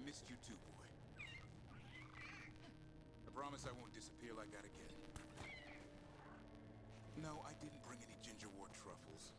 missed you too, boy. I promise I won't disappear like that again. No, I didn't bring any gingerwort truffles.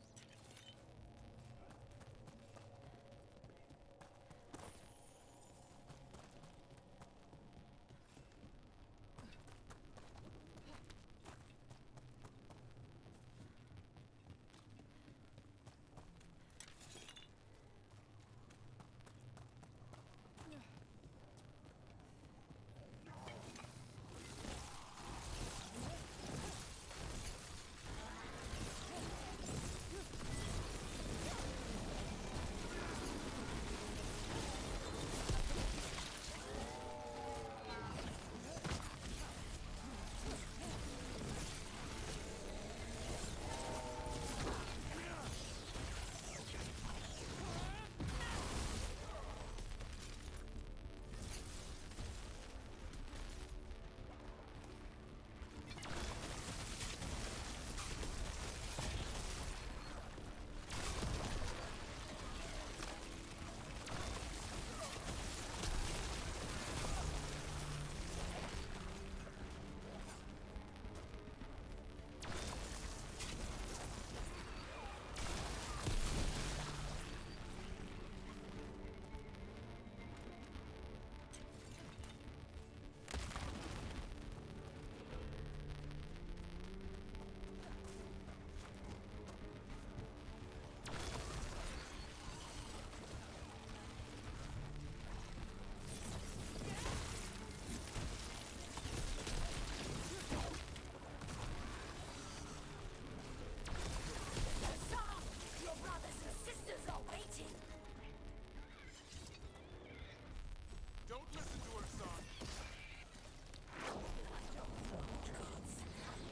Don't listen to her, son.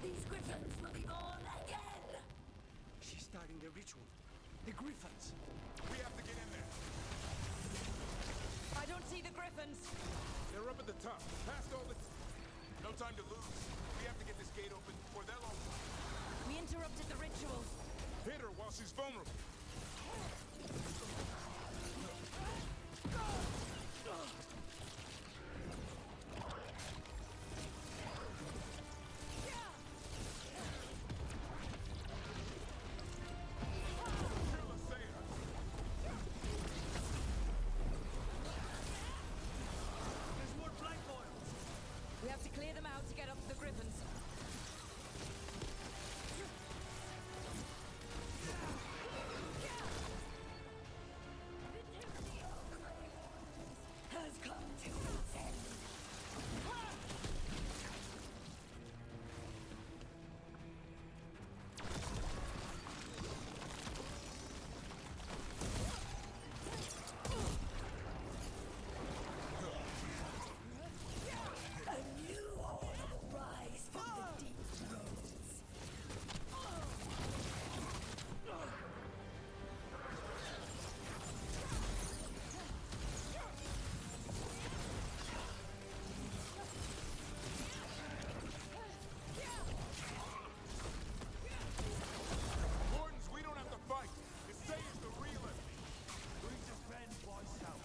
These griffins will be born again! She's starting the ritual. The griffins. We have to get in there. I don't see the griffins. They're up at the top, past all the... No time to lose. We have to get this gate open before they'll open. We interrupted the ritual. Hit her while she's vulnerable. We have to clear them out to get up to the griffins. Has come to its end. A new order will rise from the deep throes. Wardens, we don't have to fight. Say is the real enemy. We defend Weishaut.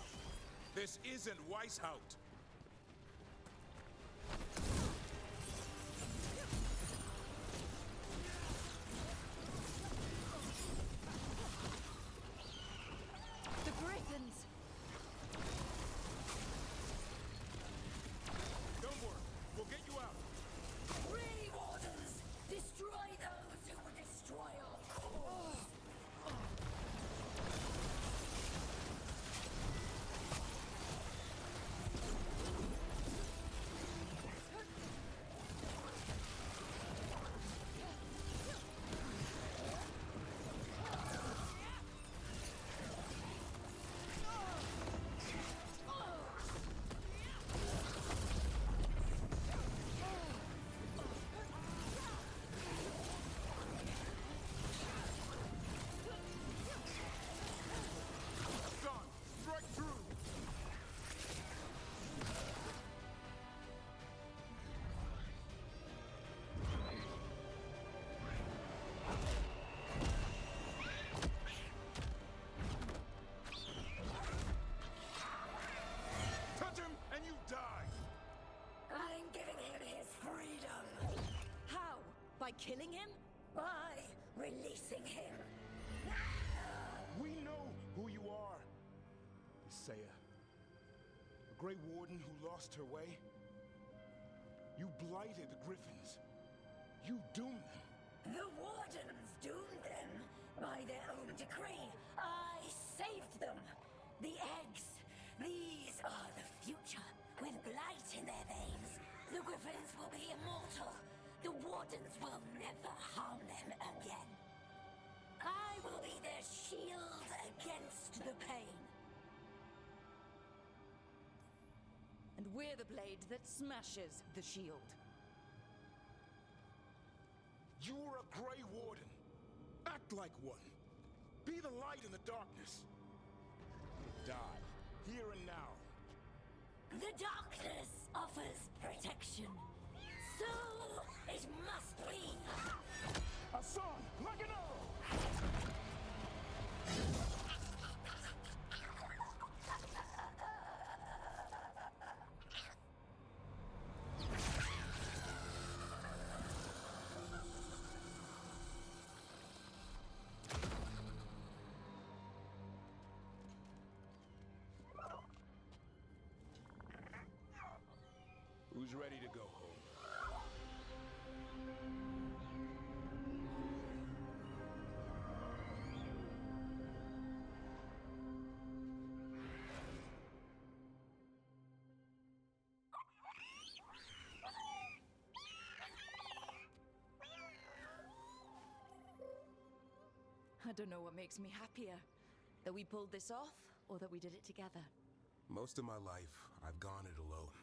This isn't Weishaut. Griffins! Don't worry, we'll get you out. Free wardens! Destroy those who would destroy our cause! killing him? By releasing him. We know who you are. Saya. A Grey Warden who lost her way. You blighted the Griffins. You doomed them. The Wardens doomed them by their own decree. I saved them. The eggs. These are the future. With blight in their veins, the Griffins will be immortal. The Wardens will never harm them again. I will be their shield against the pain. And we're the blade that smashes the shield. You're a Grey Warden. Act like one. Be the light in the darkness. Die, here and now. The darkness offers protection. So it must be. Hassan, like an arrow! Who's ready to go home? I don't know what makes me happier. That we pulled this off, or that we did it together. Most of my life, I've gone it alone.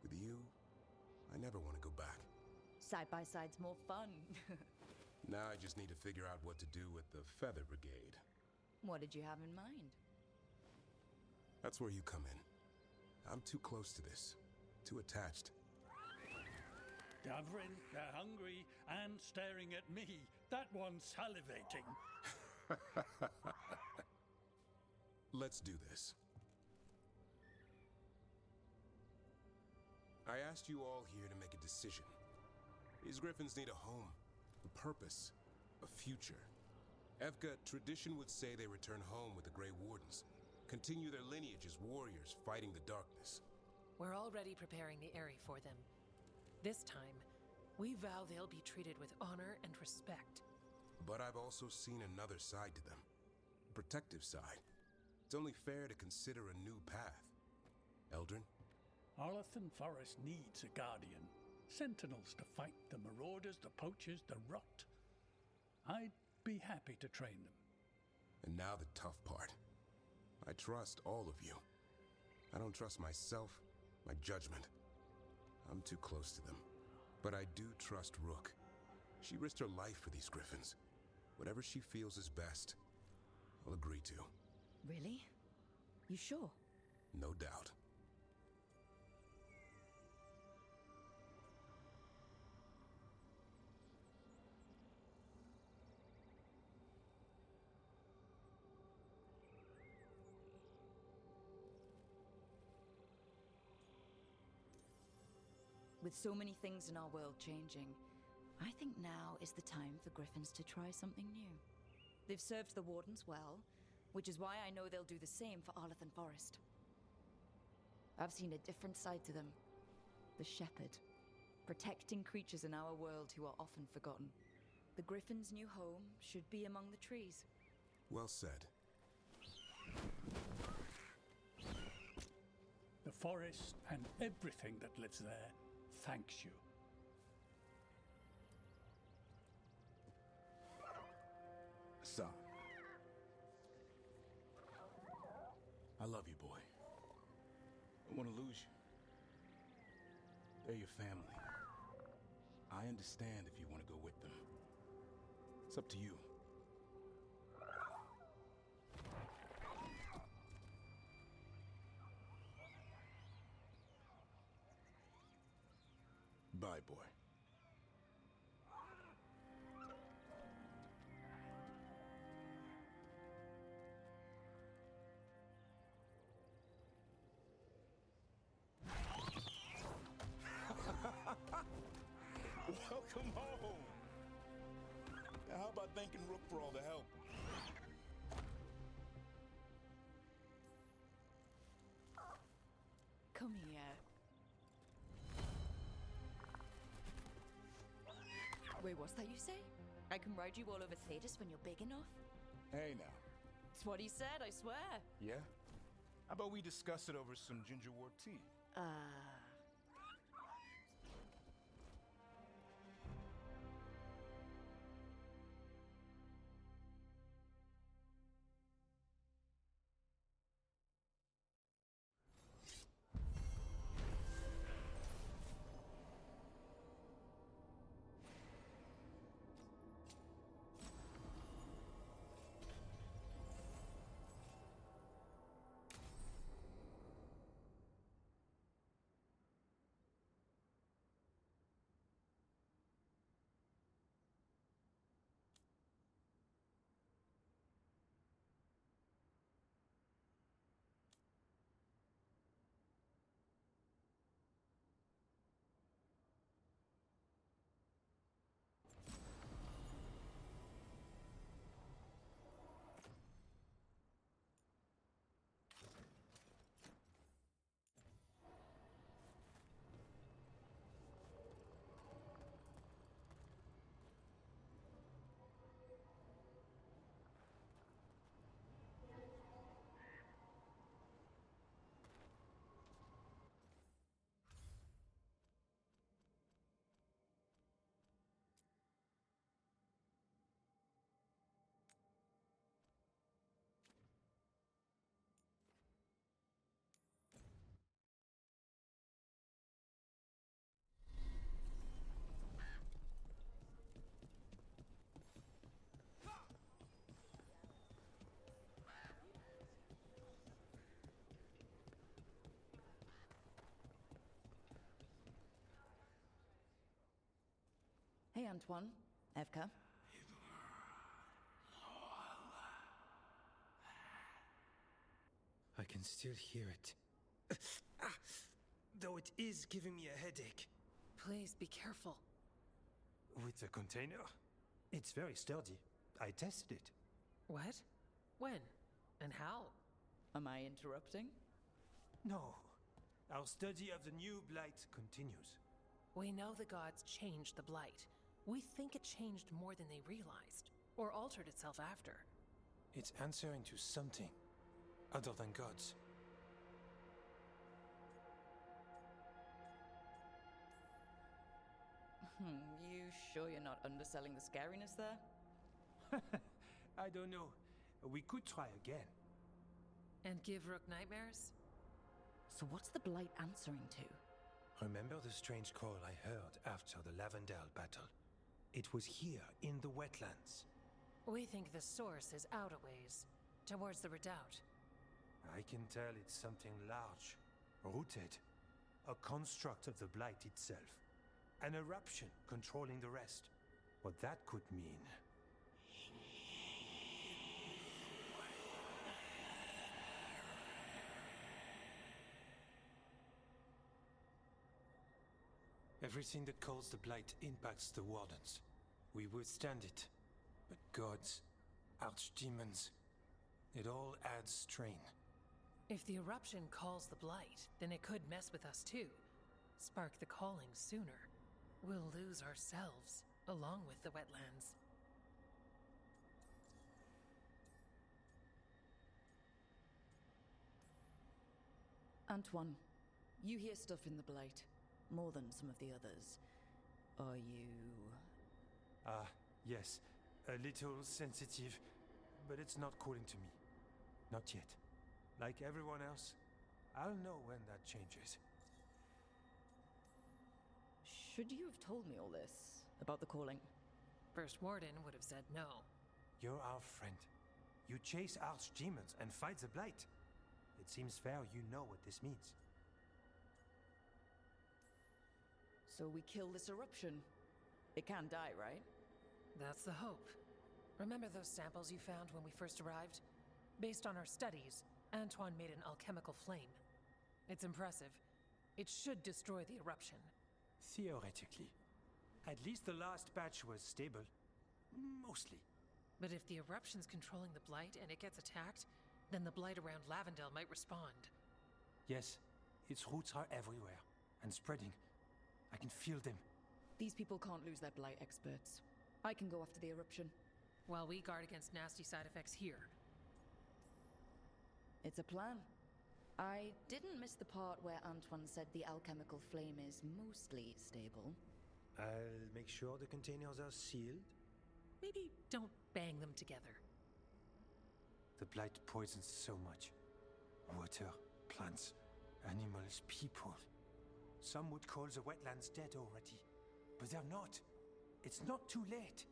With you, I never want to go back. Side by side's more fun. Now I just need to figure out what to do with the Feather Brigade. What did you have in mind? That's where you come in. I'm too close to this. Too attached. Davrin, they're hungry and staring at me. That one's salivating. Let's do this. I asked you all here to make a decision. These Griffins need a home, a purpose, a future. Evka, tradition would say they return home with the Grey Wardens, continue their lineage as warriors fighting the darkness. We're already preparing the Eyrie for them. This time, we vow they'll be treated with honor and respect. But I've also seen another side to them. A protective side. It's only fair to consider a new path. Eldrin? Arlathan Forest needs a guardian. Sentinels to fight the marauders, the poachers, the rot. I'd be happy to train them. And now the tough part. I trust all of you. I don't trust myself, my judgment. I'm too close to them. But I do trust Rook. She risked her life for these Griffins. Whatever she feels is best, I'll agree to. Really? You sure? No doubt. With so many things in our world changing, I think now is the time for Griffins to try something new. They've served the Wardens well, which is why I know they'll do the same for Arlathan Forest. I've seen a different side to them. The Shepherd, protecting creatures in our world who are often forgotten. The Griffin's new home should be among the trees. Well said. The forest and everything that lives there thanks you. Son. I love you, boy. I want to lose you. They're your family. I understand if you want to go with them. It's up to you. Bye, boy. Welcome home. by thanking Rook for all the help. Come here. Wait, what's that you say? I can ride you all over Thetis when you're big enough? Hey now. It's what he said, I swear. Yeah? How about we discuss it over some gingerwort tea? Hey, Antoine. Evka. I can still hear it. Though it is giving me a headache. Please be careful. With the container? It's very sturdy. I tested it. What? When? And how? Am I interrupting? No. Our study of the new blight continues. We know the gods changed the Blight. We think it changed more than they realized, or altered itself after. It's answering to something other than gods. You sure you're not underselling the scariness there? I don't know. We could try again. And give Rook nightmares? So what's the Blight answering to? Remember the strange call I heard after the Lavendale battle? It was here in the wetlands. We think the source is out a ways, towards the redoubt. I can tell it's something large, rooted. A construct of the Blight itself. An eruption controlling the rest. What that could mean. Everything that calls the Blight impacts the Wardens. We withstand it. But gods, archdemons, it all adds strain. If the eruption calls the Blight, then it could mess with us too. Spark the calling sooner. We'll lose ourselves, along with the wetlands. Antoine, you hear stuff in the Blight. More than some of the others. Are you... Yes. A little sensitive, but it's not calling to me. Not yet. Like everyone else, I'll know when that changes. Should you have told me all this? About the calling? First Warden would have said no. You're our friend. You chase archdemons and fight the Blight. It seems fair you know what this means. So we kill this eruption. It can't die, right? That's the hope. Remember those samples you found when we first arrived? Based on our studies, Antoine made an alchemical flame. It's impressive. It should destroy the eruption. Theoretically. At least the last batch was stable. Mostly. But if the eruption's controlling the blight and it gets attacked, then the blight around Lavendel might respond. Yes, its roots are everywhere and spreading. I can feel them. These people can't lose their blight experts. I can go after the eruption. While we guard against nasty side effects here. It's a plan. I didn't miss the part where Antoine said the alchemical flame is mostly stable. I'll make sure the containers are sealed. Maybe don't bang them together. The blight poisons so much. Water, plants, animals, people. Some would call the wetlands dead already. But they're not. It's not too late.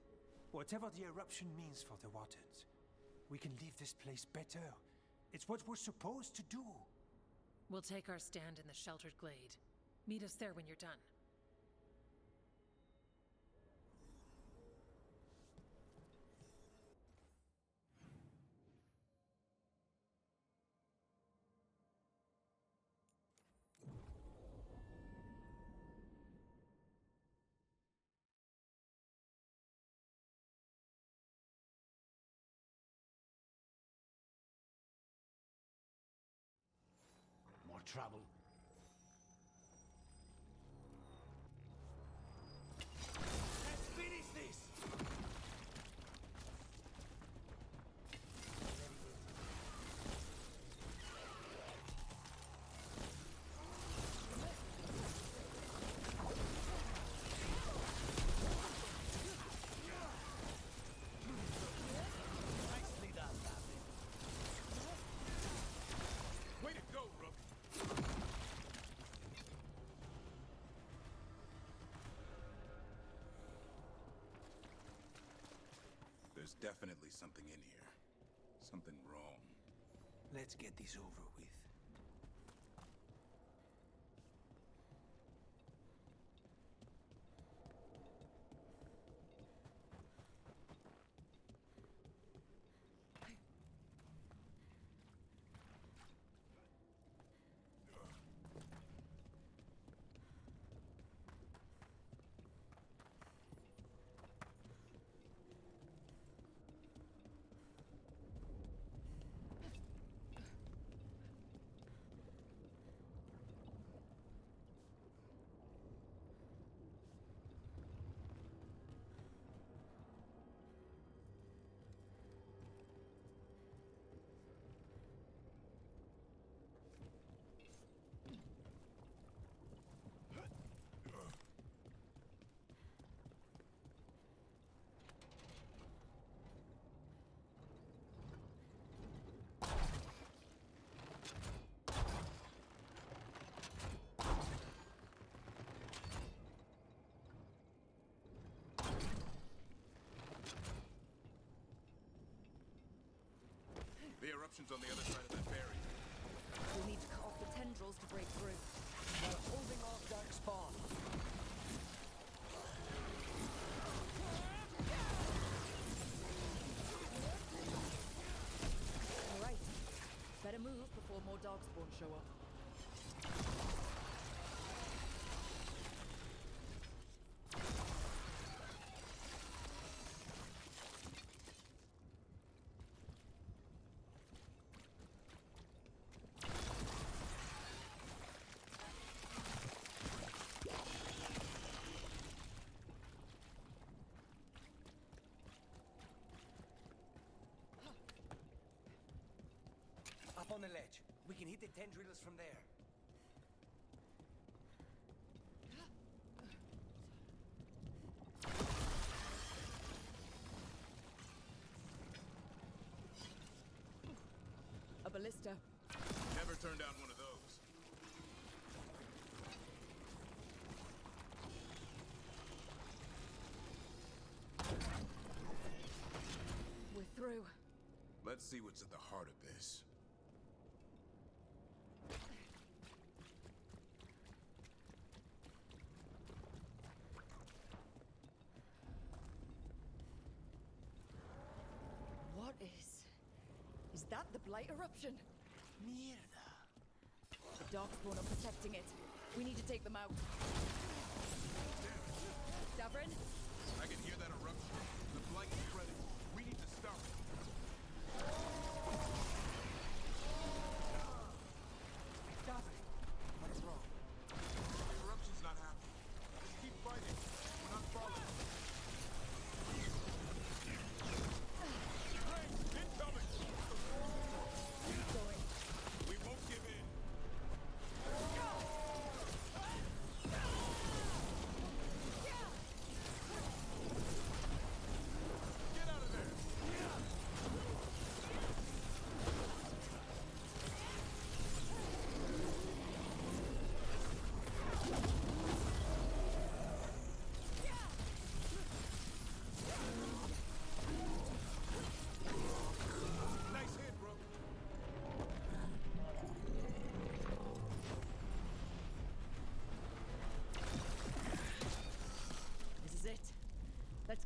Whatever the eruption means for the waters, we can leave this place better. It's what we're supposed to do. We'll take our stand in the sheltered glade. Meet us there when you're done. More trouble. Let's finish this! Nicely done, Captain. Way to go, Rook! There's definitely something in here. Something wrong. Let's get this over with. The eruption's on the other side of that barrier. We'll need to cut off the tendrils to break through. They're holding off dark spawn. All right. Better move before more darkspawn show up. Up on the ledge. We can hit the tendrils from there. A ballista. Never turned down one of those. We're through. Let's see what's at the heart of this. What is... Is that the blight eruption? Mierda. The darkspawn are protecting it. We need to take them out. Davrin? I can hear that eruption. The blight is spreading. We need to stop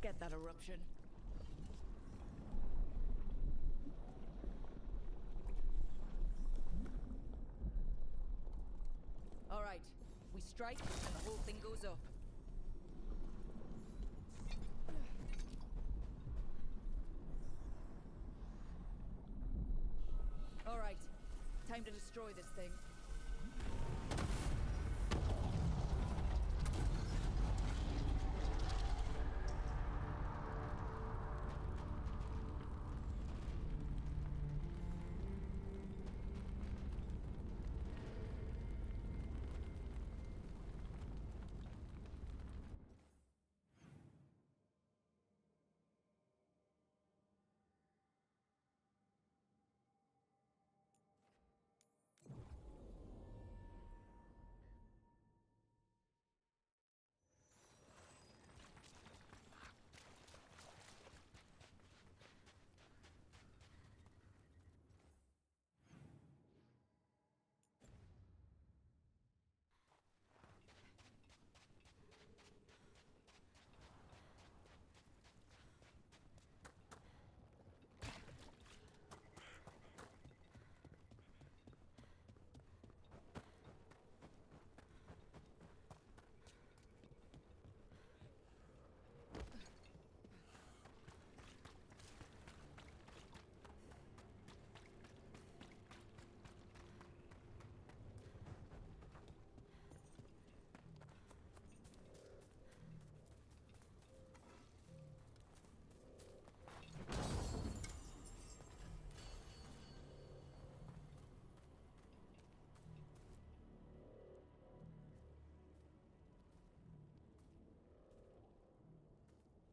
get that eruption. All right, we strike and the whole thing goes up. All right, time to destroy this thing.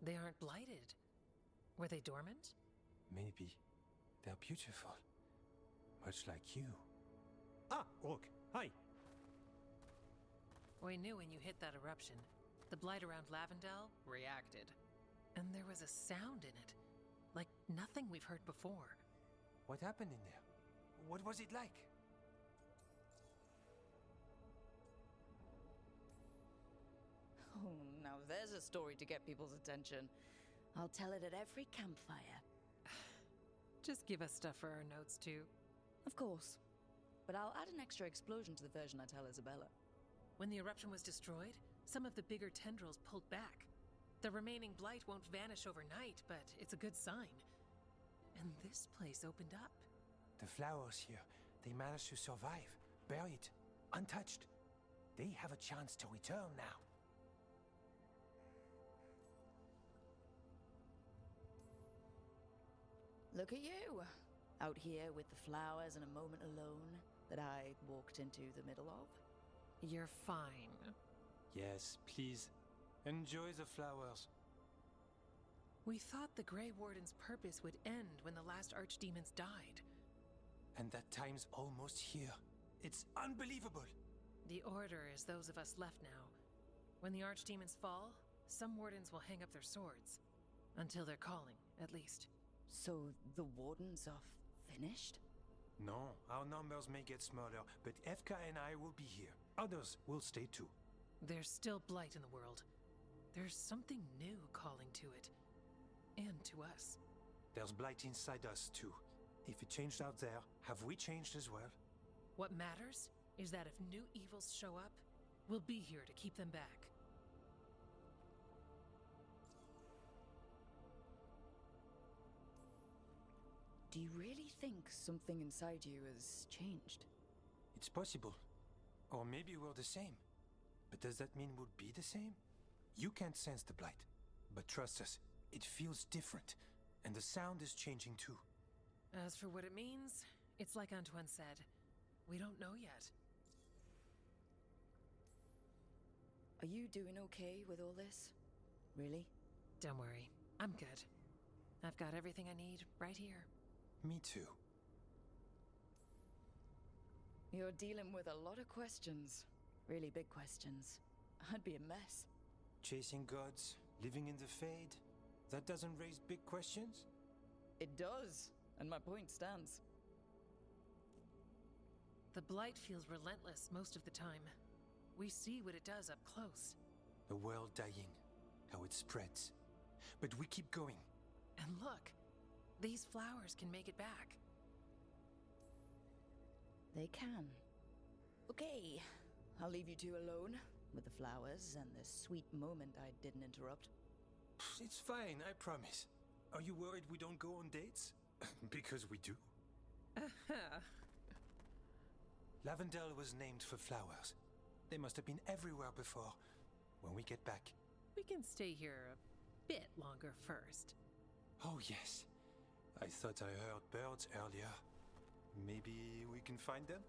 They aren't blighted. Were they dormant? Maybe. They're beautiful. Much like you. Ah, Rook, hi! We knew when you hit that eruption. The blight around Lavendel reacted. And there was a sound in it. Like nothing we've heard before. What happened in there? What was it like? Oh, now there's a story to get people's attention. I'll tell it at every campfire. Just give us stuff for our notes, too. Of course. But I'll add an extra explosion to the version I tell Isabella. When the eruption was destroyed, some of the bigger tendrils pulled back. The remaining blight won't vanish overnight, but it's a good sign. And this place opened up. The flowers here, they managed to survive, buried, untouched. They have a chance to return now. Look at you, out here with the flowers and a moment alone that I walked into the middle of. You're fine. Yes, please. Enjoy the flowers. We thought the Grey Warden's purpose would end when the last archdemons died. And that time's almost here. It's unbelievable. The Order is those of us left now. When the archdemons fall, some wardens will hang up their swords. Until they're calling, at least. So the wardens are finished? No, our numbers may get smaller, but Efka and I will be here. Others will stay too. There's still blight in the world. There's something new calling to it. And to us. There's blight inside us too. If it changed out there, have we changed as well? What matters is that if new evils show up, we'll be here to keep them back. Do you really think something inside you has changed? It's possible. Or maybe we're the same. But does that mean we'll be the same? You can't sense the blight. But trust us, it feels different. And the sound is changing too. As for what it means, it's like Antoine said. We don't know yet. Are you doing okay with all this? Really? Don't worry, I'm good. I've got everything I need right here. Me too. You're dealing with a lot of questions. Really big questions. I'd be a mess. Chasing gods, living in the Fade, that doesn't raise big questions? It does, and my point stands. The blight feels relentless most of the time. We see what it does up close. The world dying, how it spreads. but we keep going. And look, these flowers can make it back. They can. Okay, I'll leave you two alone with the flowers and the sweet moment I didn't interrupt. It's fine, I promise. Are you worried we don't go on dates? Because we do. Lavendel was named for flowers. They must have been everywhere before. When we get back. We can stay here a bit longer first. Oh, yes. I thought I heard birds earlier. Maybe we can find them?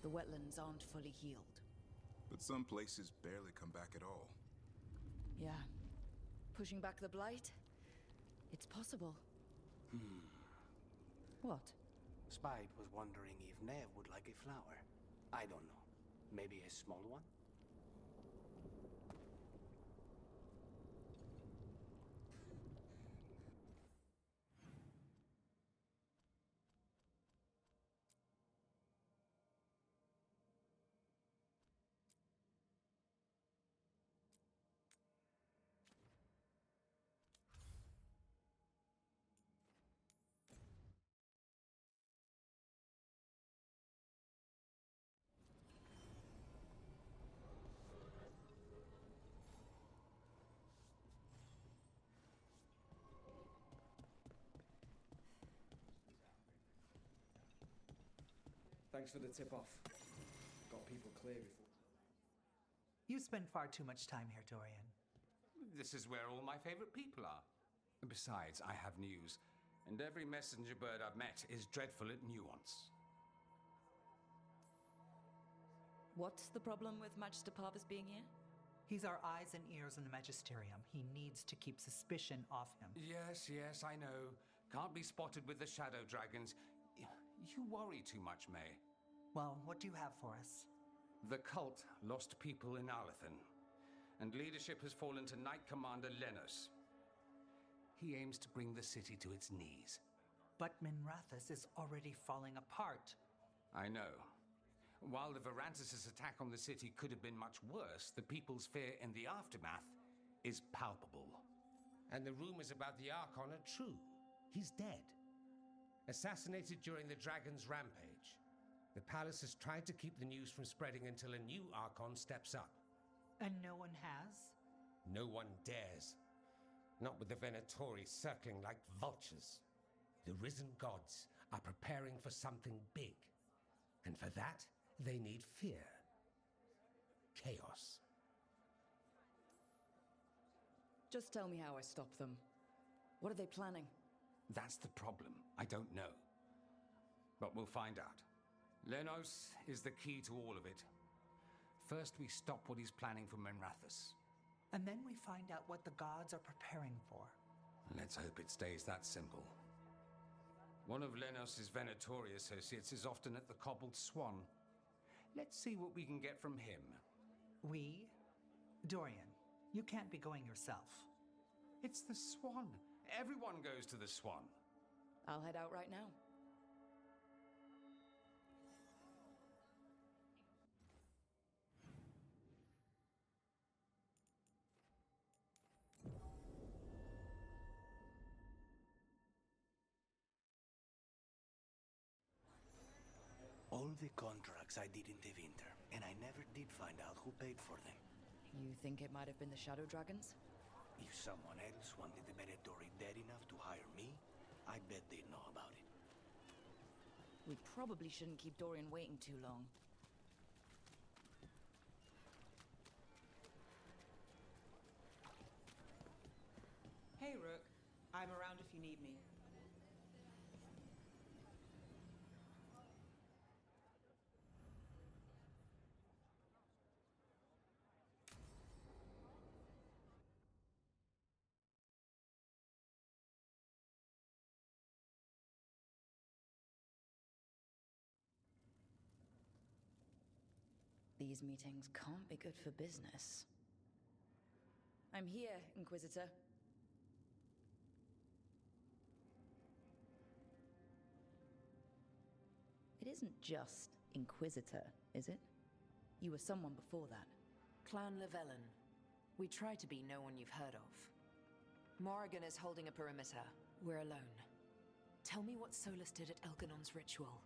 The wetlands aren't fully healed. But some places barely come back at all. Yeah. Pushing back the blight? It's possible. What? Spide was wondering if Nev would like a flower. I don't know. Maybe a small one? Thanks for the tip-off. Got people clear before. You spend far too much time here, Dorian. This is where all my favorite people are. Besides, I have news, and every messenger bird I've met is dreadful at nuance. What's the problem with Magister Parvis being here? He's our eyes and ears in the Magisterium. He needs to keep suspicion off him. Yes, I know. Can't be spotted with the shadow dragons. You worry too much, May. Well, what do you have for us? The cult lost people in Alathan, and leadership has fallen to Knight Commander Lenos. He aims to bring the city to its knees. But Minrathous is already falling apart. I know. While the Varantis' attack on the city could have been much worse, the people's fear in the aftermath is palpable. And the rumors about the Archon are true. He's dead. Assassinated during the Dragon's rampage. The palace has tried to keep the news from spreading until a new Archon steps up. And no one has? No one dares. Not with the Venatori circling like vultures. The risen gods are preparing for something big. And for that, they need fear. Chaos. Just tell me how I stop them. What are they planning? That's the problem. I don't know. But we'll find out. Lenos is the key to all of it. First, we stop what he's planning for Minrathous. And then we find out what the gods are preparing for. Let's hope it stays that simple. One of Lenos' Venatori associates is often at the Cobbled Swan. Let's see what we can get from him. We? Dorian, you can't be going yourself. It's the Swan. Everyone goes to the Swan. I'll head out right now. All the contracts I did in the winter, and I never did find out who paid for them. You think it might have been the Shadow Dragons? If someone else wanted the Venatori dead enough to hire me, I bet they'd know about it. We probably shouldn't keep Dorian waiting too long. Hey, Rook. I'm around if you need me. These meetings can't be good for business. I'm here, Inquisitor. It isn't just Inquisitor, is it? You were someone before that. Clan Llewellyn. We try to be no one you've heard of. Morrigan is holding a perimeter. We're alone. Tell me what Solus did at Elganon's ritual.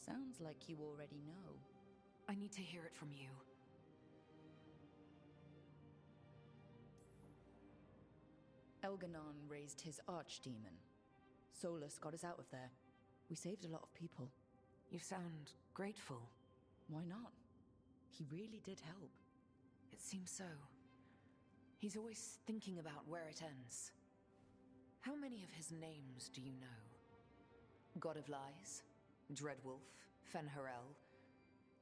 Sounds like you already know. I need to hear it from you. Elganon raised his archdemon. Solus got us out of there. We saved a lot of people. You sound grateful. Why not? He really did help. It seems so. He's always thinking about where it ends. How many of his names do you know? God of Lies, Dreadwolf, Fen'Harel.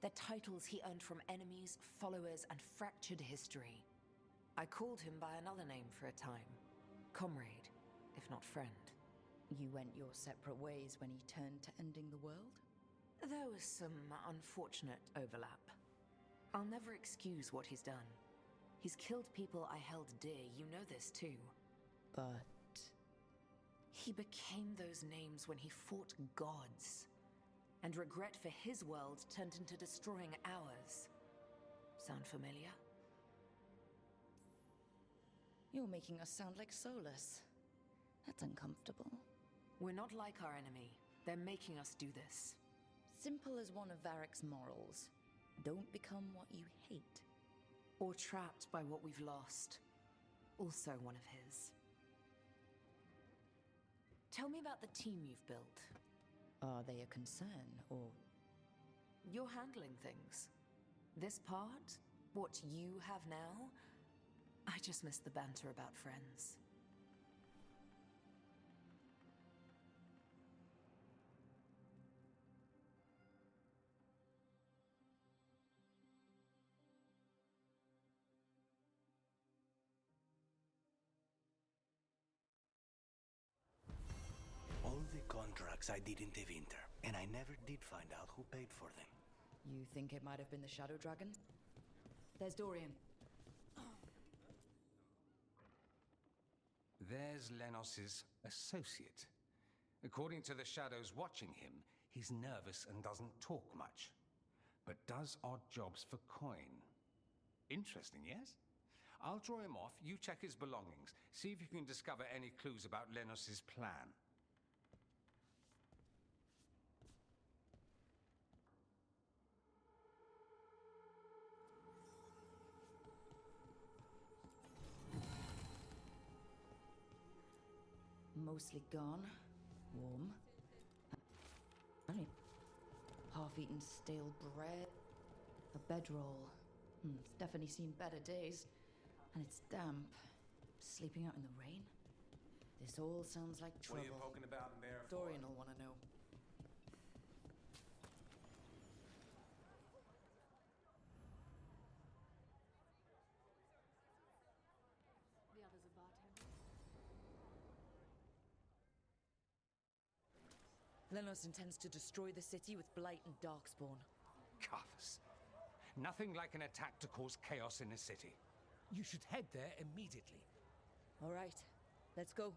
They're titles he earned from enemies, followers, and fractured history. I called him by another name for a time. Comrade, if not friend. You went your separate ways when he turned to ending the world? There was some unfortunate overlap. I'll never excuse what he's done. He's killed people I held dear, you know this too. But... he became those names when he fought gods. And regret for his world turned into destroying ours. Sound familiar? You're making us sound like Solus. That's uncomfortable. We're not like our enemy. They're making us do this. Simple as one of Varric's morals. Don't become what you hate. Or trapped by what we've lost. Also one of his. Tell me about the team you've built. Are they a concern, or... You're handling things. This part, what you have now, I just miss the banter about friends. All the contracts I didn't enter, and I never did find out who paid for them. You think it might have been the Shadow Dragon? There's Dorian. There's Lenos's associate. According to the shadows watching him, he's nervous and doesn't talk much, but does odd jobs for coin. Interesting, yes? I'll draw him off, you check his belongings, see if you can discover any clues about Lenos's plan. Mostly gone. Warm. I mean, half-eaten stale bread. A bedroll. It's definitely seen better days. And it's damp. Sleeping out in the rain. This all sounds like trouble. What are you poking about in there for? Dorian will want to know. Lenos intends to destroy the city with Blight and Darkspawn. Caiaphas. Nothing like an attack to cause chaos in a city. You should head there immediately. All right, let's go.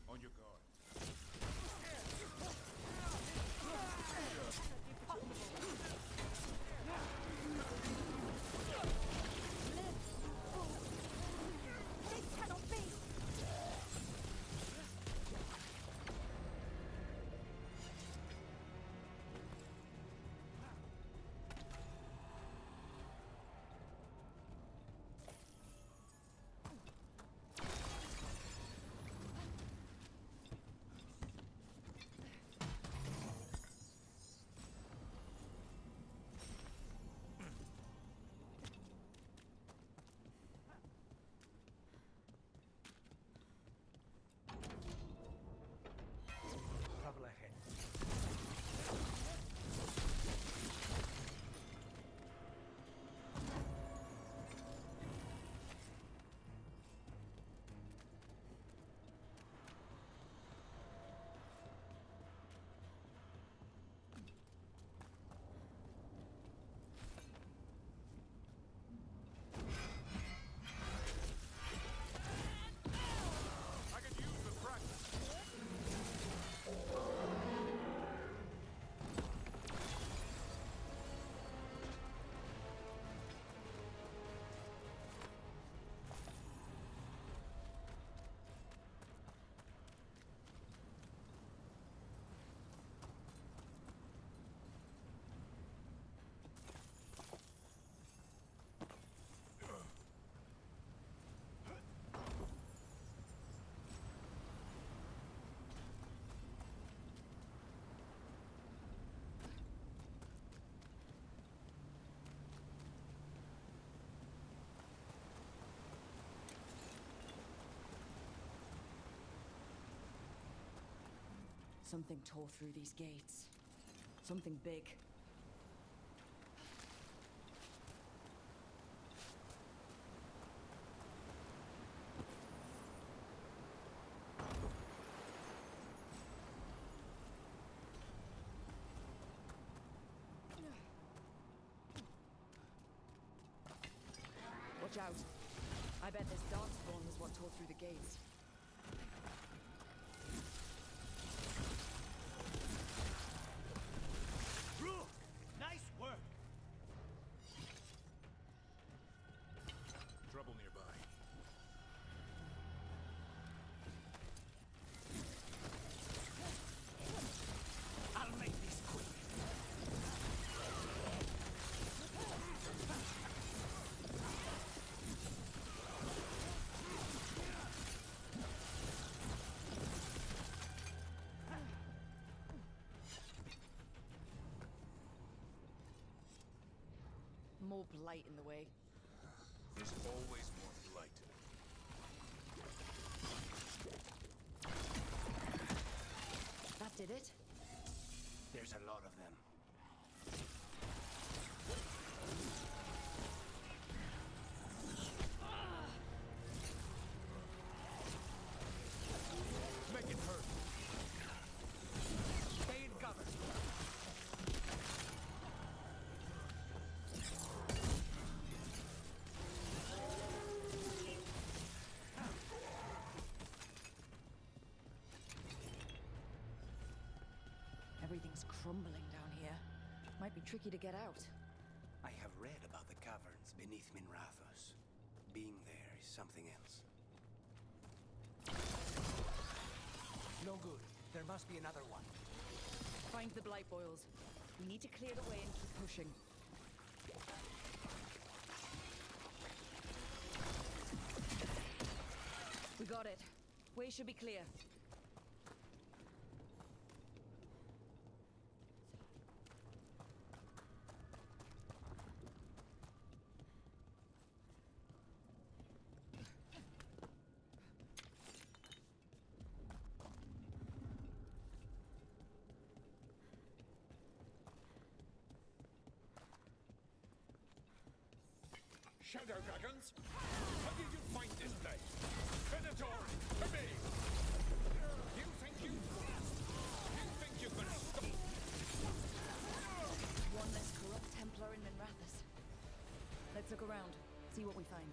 On your guard. Something tore through these gates. Something big. Watch out. I bet this darkspawn was what tore through the gates. Nice work! Trouble nearby. I'll make this quick. More blight in the way. There's always more blight. That did it? There's a lot of them. Make it hurt. Stay in cover. Everything's crumbling down here. Might be tricky to get out. I have read about the caverns beneath Minrathos. Being there is something else. No good. There must be another one. Find the blight boils. We need to clear the way and keep pushing. We got it. Way should be clear. Shadow dragons? How did you find this place? Venator, to me! You think you can stop? One less corrupt Templar in Minrathos. Let's look around, see what we find.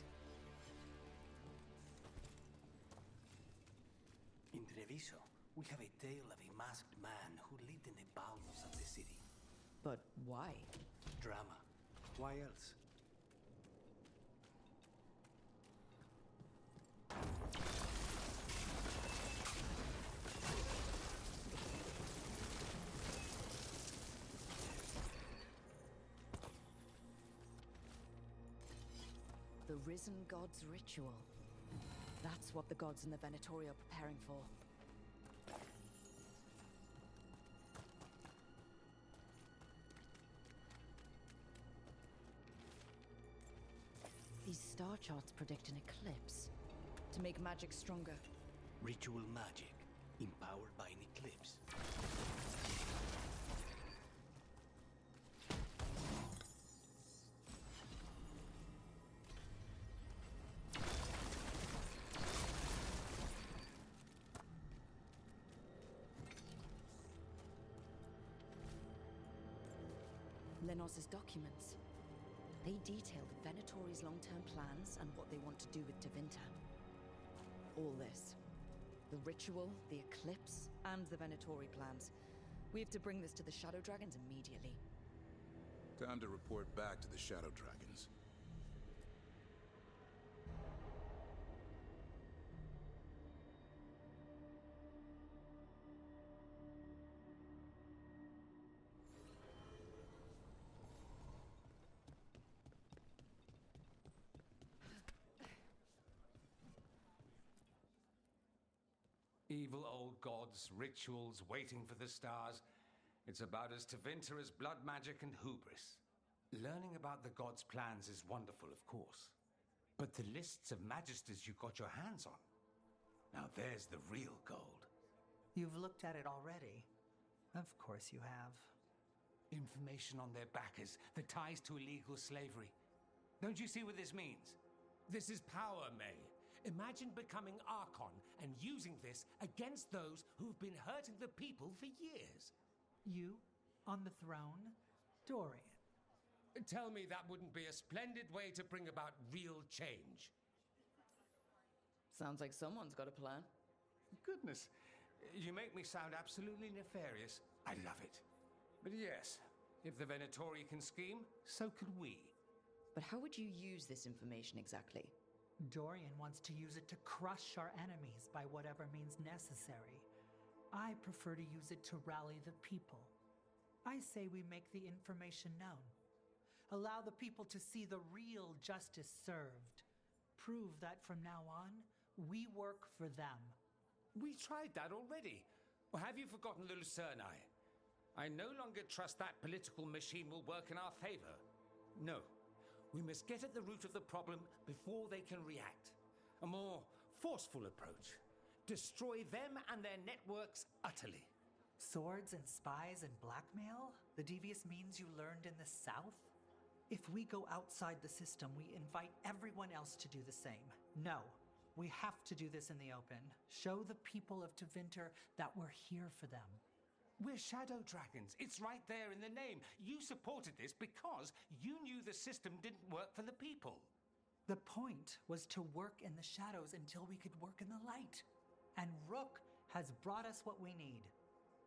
In Treviso, we have a tale of a masked man who lived in the bowels of the city. But why? Drama. Why else? The Risen God's ritual. That's what the gods in the Venatori are preparing for. These star charts predict an eclipse. To make magic stronger. Ritual magic, empowered by an eclipse. Lenos's documents. They detail the Venatori's long-term plans and what they want to do with Tevinter. All this. The ritual, the eclipse, and the Venatori plans. We have to bring this to the Shadow Dragons immediately. Time to report back to the Shadow Dragons. Evil old gods, rituals, waiting for the stars. It's about as Tevinter as blood magic and hubris. Learning about the gods' plans is wonderful, of course. But the lists of magisters you got your hands on, now there's the real gold. You've looked at it already. Of course you have. Information on their backers, the ties to illegal slavery. Don't you see what this means? This is power, May. Imagine becoming Archon and using this against those who've been hurting the people for years. You, on the throne? Dorian. Tell me that wouldn't be a splendid way to bring about real change. Sounds like someone's got a plan. Goodness, you make me sound absolutely nefarious. I love it. But yes, if the Venatori can scheme, so could we. But how would you use this information exactly? Dorian wants to use it to crush our enemies by whatever means necessary. I prefer to use it to rally the people. I say we make the information known. Allow the people to see the real justice served. Prove that from now on, we work for them. We tried that already. Or have you forgotten the Lucerni? I no longer trust that political machine will work in our favor. No. We must get at the root of the problem before they can react. A more forceful approach. Destroy them and their networks utterly. Swords and spies and blackmail? The devious means you learned in the South? If we go outside the system, we invite everyone else to do the same. No, we have to do this in the open. Show the people of Tevinter that we're here for them. We're shadow dragons. It's right there in the name. You supported this because you knew the system didn't work for the people. The point was to work in the shadows until we could work in the light. And Rook has brought us what we need.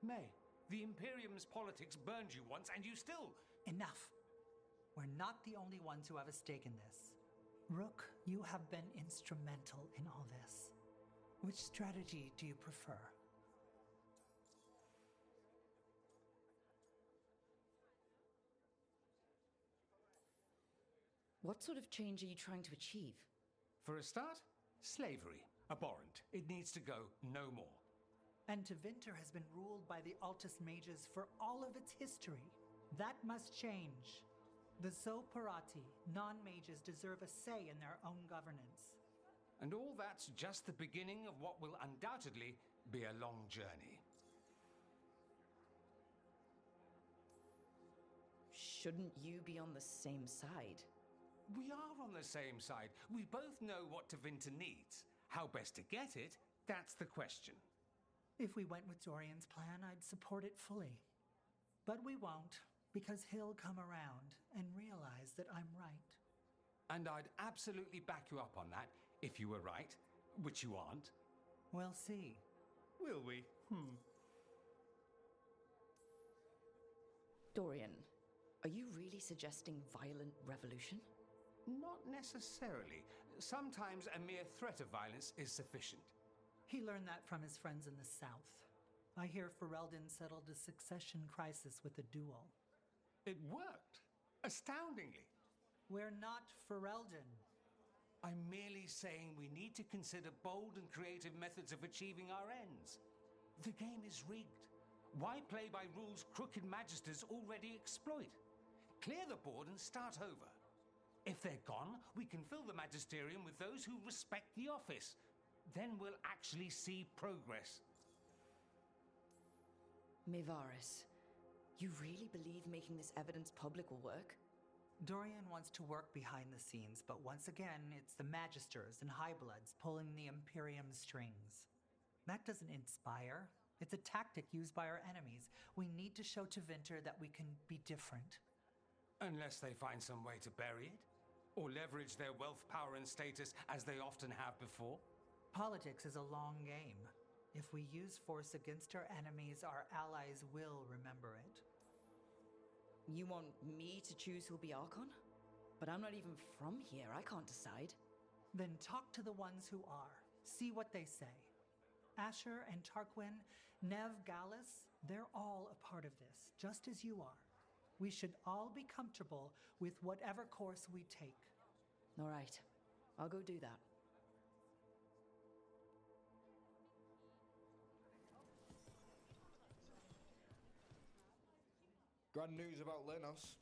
May, the Imperium's politics burned you once and you still... Enough. We're not the only ones who have a stake in this. Rook, you have been instrumental in all this. Which strategy do you prefer? What sort of change are you trying to achieve? For a start, slavery. Abhorrent. It needs to go no more. And Tevinter has been ruled by the Altus Mages for all of its history. That must change. The Zoparati, non-mages, deserve a say in their own governance. And all that's just the beginning of what will undoubtedly be a long journey. Shouldn't you be on the same side? We are on the same side. We both know what Tevinter needs. How best to get it, that's the question. If we went with Dorian's plan, I'd support it fully. But we won't, because he'll come around and realize that I'm right. And I'd absolutely back you up on that, if you were right, which you aren't. We'll see. Will we? Dorian, are you really suggesting violent revolution? Not necessarily. Sometimes a mere threat of violence is sufficient. He learned that from his friends in the South. I hear Ferelden settled a succession crisis with a duel. It worked. Astoundingly. We're not Ferelden. I'm merely saying we need to consider bold and creative methods of achieving our ends. The game is rigged. Why play by rules crooked magisters already exploit? Clear the board and start over. If they're gone, we can fill the magisterium with those who respect the office. Then we'll actually see progress. Mevaris, you really believe making this evidence public will work? Dorian wants to work behind the scenes, but once again, it's the Magisters and Highbloods pulling the Imperium's strings. That doesn't inspire. It's a tactic used by our enemies. We need to show Tevinter that we can be different. Unless they find some way to bury it? Or leverage their wealth, power, and status as they often have before? Politics is a long game. If we use force against our enemies, our allies will remember it. You want me to choose who'll be Archon? But I'm not even from here. I can't decide. Then talk to the ones who are. See what they say. Asher and Tarquin, Nev Gallus, they're all a part of this, just as you are. We should all be comfortable with whatever course we take. All right. I'll go do that. Grand news about Lenos.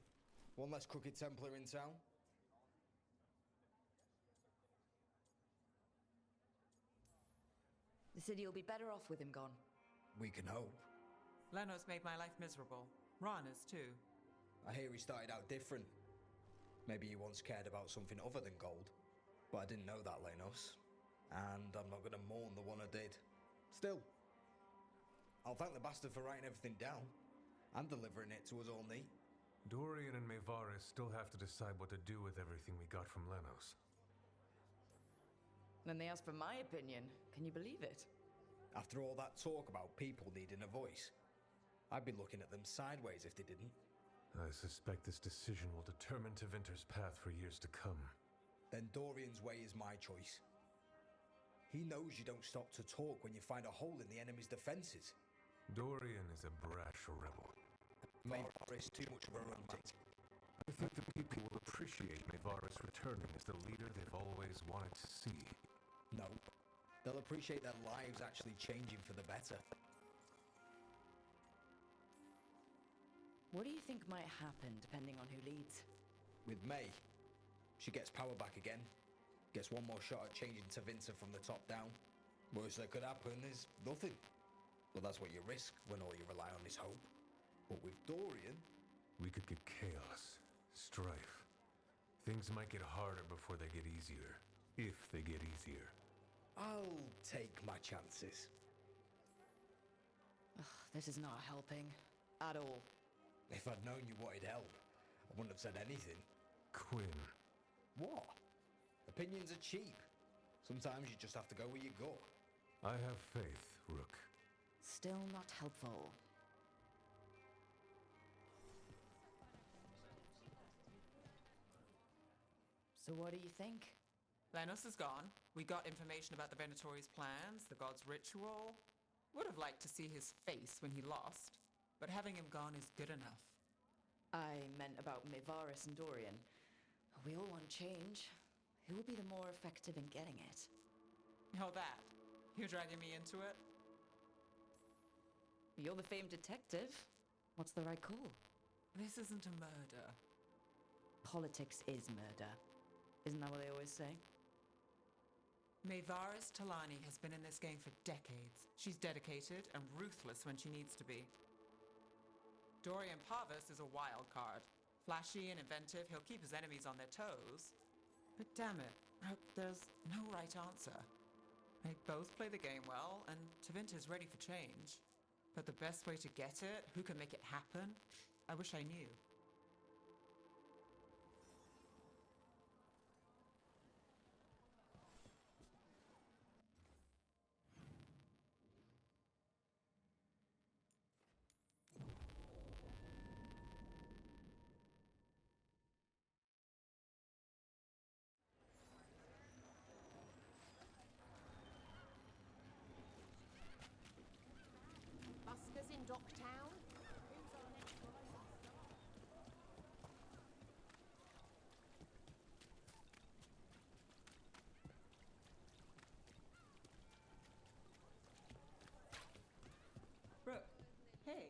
One less crooked Templar in town. The city will be better off with him gone. We can hope. Lenos made my life miserable. Rana's too. I hear he started out different. Maybe he once cared about something other than gold. But I didn't know that, Lenos. And I'm not gonna mourn the one I did. Still, I'll thank the bastard for writing everything down and delivering it to us all neat. Dorian and Maevaris still have to decide what to do with everything we got from Lenos. Then they asked for my opinion. Can you believe it? After all that talk about people needing a voice, I'd be looking at them sideways if they didn't. I suspect this decision will determine Tevinter's path for years to come. Then Dorian's way is my choice. He knows you don't stop to talk when you find a hole in the enemy's defenses. Dorian is a brash rebel. Maevaris too much of a romantic. I think the people will appreciate Maevaris returning as the leader they've always wanted to see. No. They'll appreciate their lives actually changing for the better. What do you think might happen depending on who leads? With May, she gets power back again. Gets one more shot at changing Tevinter from the top down. Worst that could happen is nothing. But that's what you risk when all you rely on is hope. But with Dorian... We could get chaos, strife. Things might get harder before they get easier. If they get easier. I'll take my chances. Ugh, this is not helping. At all. If I'd known you wanted help, I wouldn't have said anything. Quinn. What? Opinions are cheap. Sometimes you just have to go where you go. I have faith, Rook. Still not helpful. So what do you think? Lenos is gone. We got information about the Venatori's plans, the god's ritual. Would have liked to see his face when he lost, but having him gone is good enough. I meant about Maevaris and Dorian. We all want change. Who will be the more effective in getting it? Oh, that. You're dragging me into it? You're the famed detective. What's the right call? This isn't a murder. Politics is murder. Isn't that what they always say? Maevaris Talani has been in this game for decades. She's dedicated and ruthless when she needs to be. Dorian Parvis is a wild card. Flashy and inventive, he'll keep his enemies on their toes. But damn it, there's no right answer. They both play the game well, and Tevinter's ready for change. But the best way to get it, who can make it happen, I wish I knew. In Docktown? Who's our next Brooke, hey.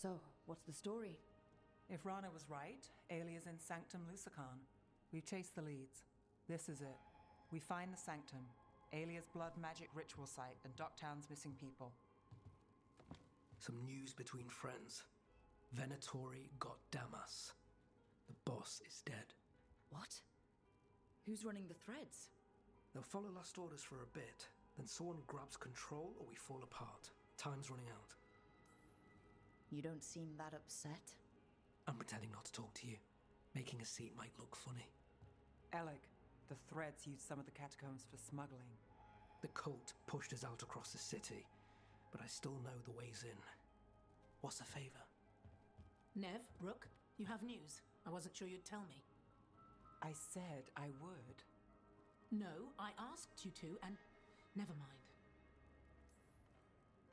So, what's the story? If Rana was right, Alia's in Sanctum Lucican. We've chased the leads. This is it. We find the Sanctum, Alia's blood magic ritual site, and Docktown's missing people. Some news between friends. Venatori got Damas. The boss is dead. What? Who's running the threads? They'll follow last orders for a bit, then someone grabs control or we fall apart. Time's running out. You don't seem that upset. I'm pretending not to talk to you. Making a seat might look funny. Alec, the threads used some of the catacombs for smuggling. The cult pushed us out across the city, but I still know the ways in. What's the favor? Nev, Rook, you have news. I wasn't sure you'd tell me. I said I would. No, I asked you to, and never mind.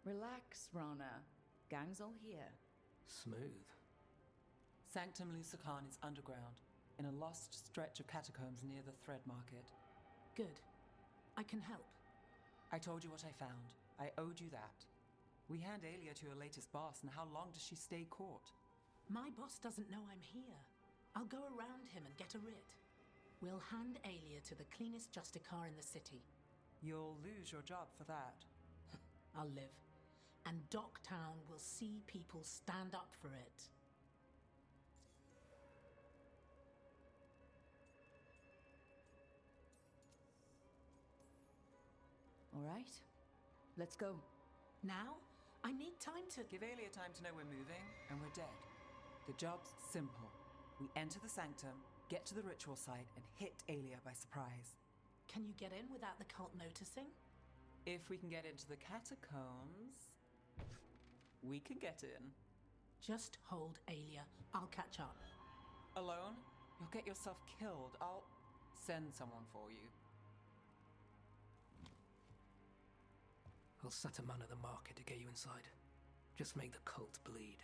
Relax, Rana. Gang's all here. Smooth. Sanctum Lucican is underground, in a lost stretch of catacombs near the Thread Market. Good. I can help. I told you what I found. I owed you that. We hand Aelia to her latest boss, and how long does she stay caught? My boss doesn't know I'm here. I'll go around him and get a writ. We'll hand Aelia to the cleanest Justicar in the city. You'll lose your job for that. I'll live. And Docktown will see people stand up for it. All right, let's go. Now? I need time to... Give Aelia time to know we're moving, and we're dead. The job's simple. We enter the sanctum, get to the ritual site, and hit Aelia by surprise. Can you get in without the cult noticing? If we can get into the catacombs, we can get in. Just hold Aelia. I'll catch up. Alone? You'll get yourself killed. I'll send someone for you. I'll set a man at the market to get you inside. Just make the cult bleed.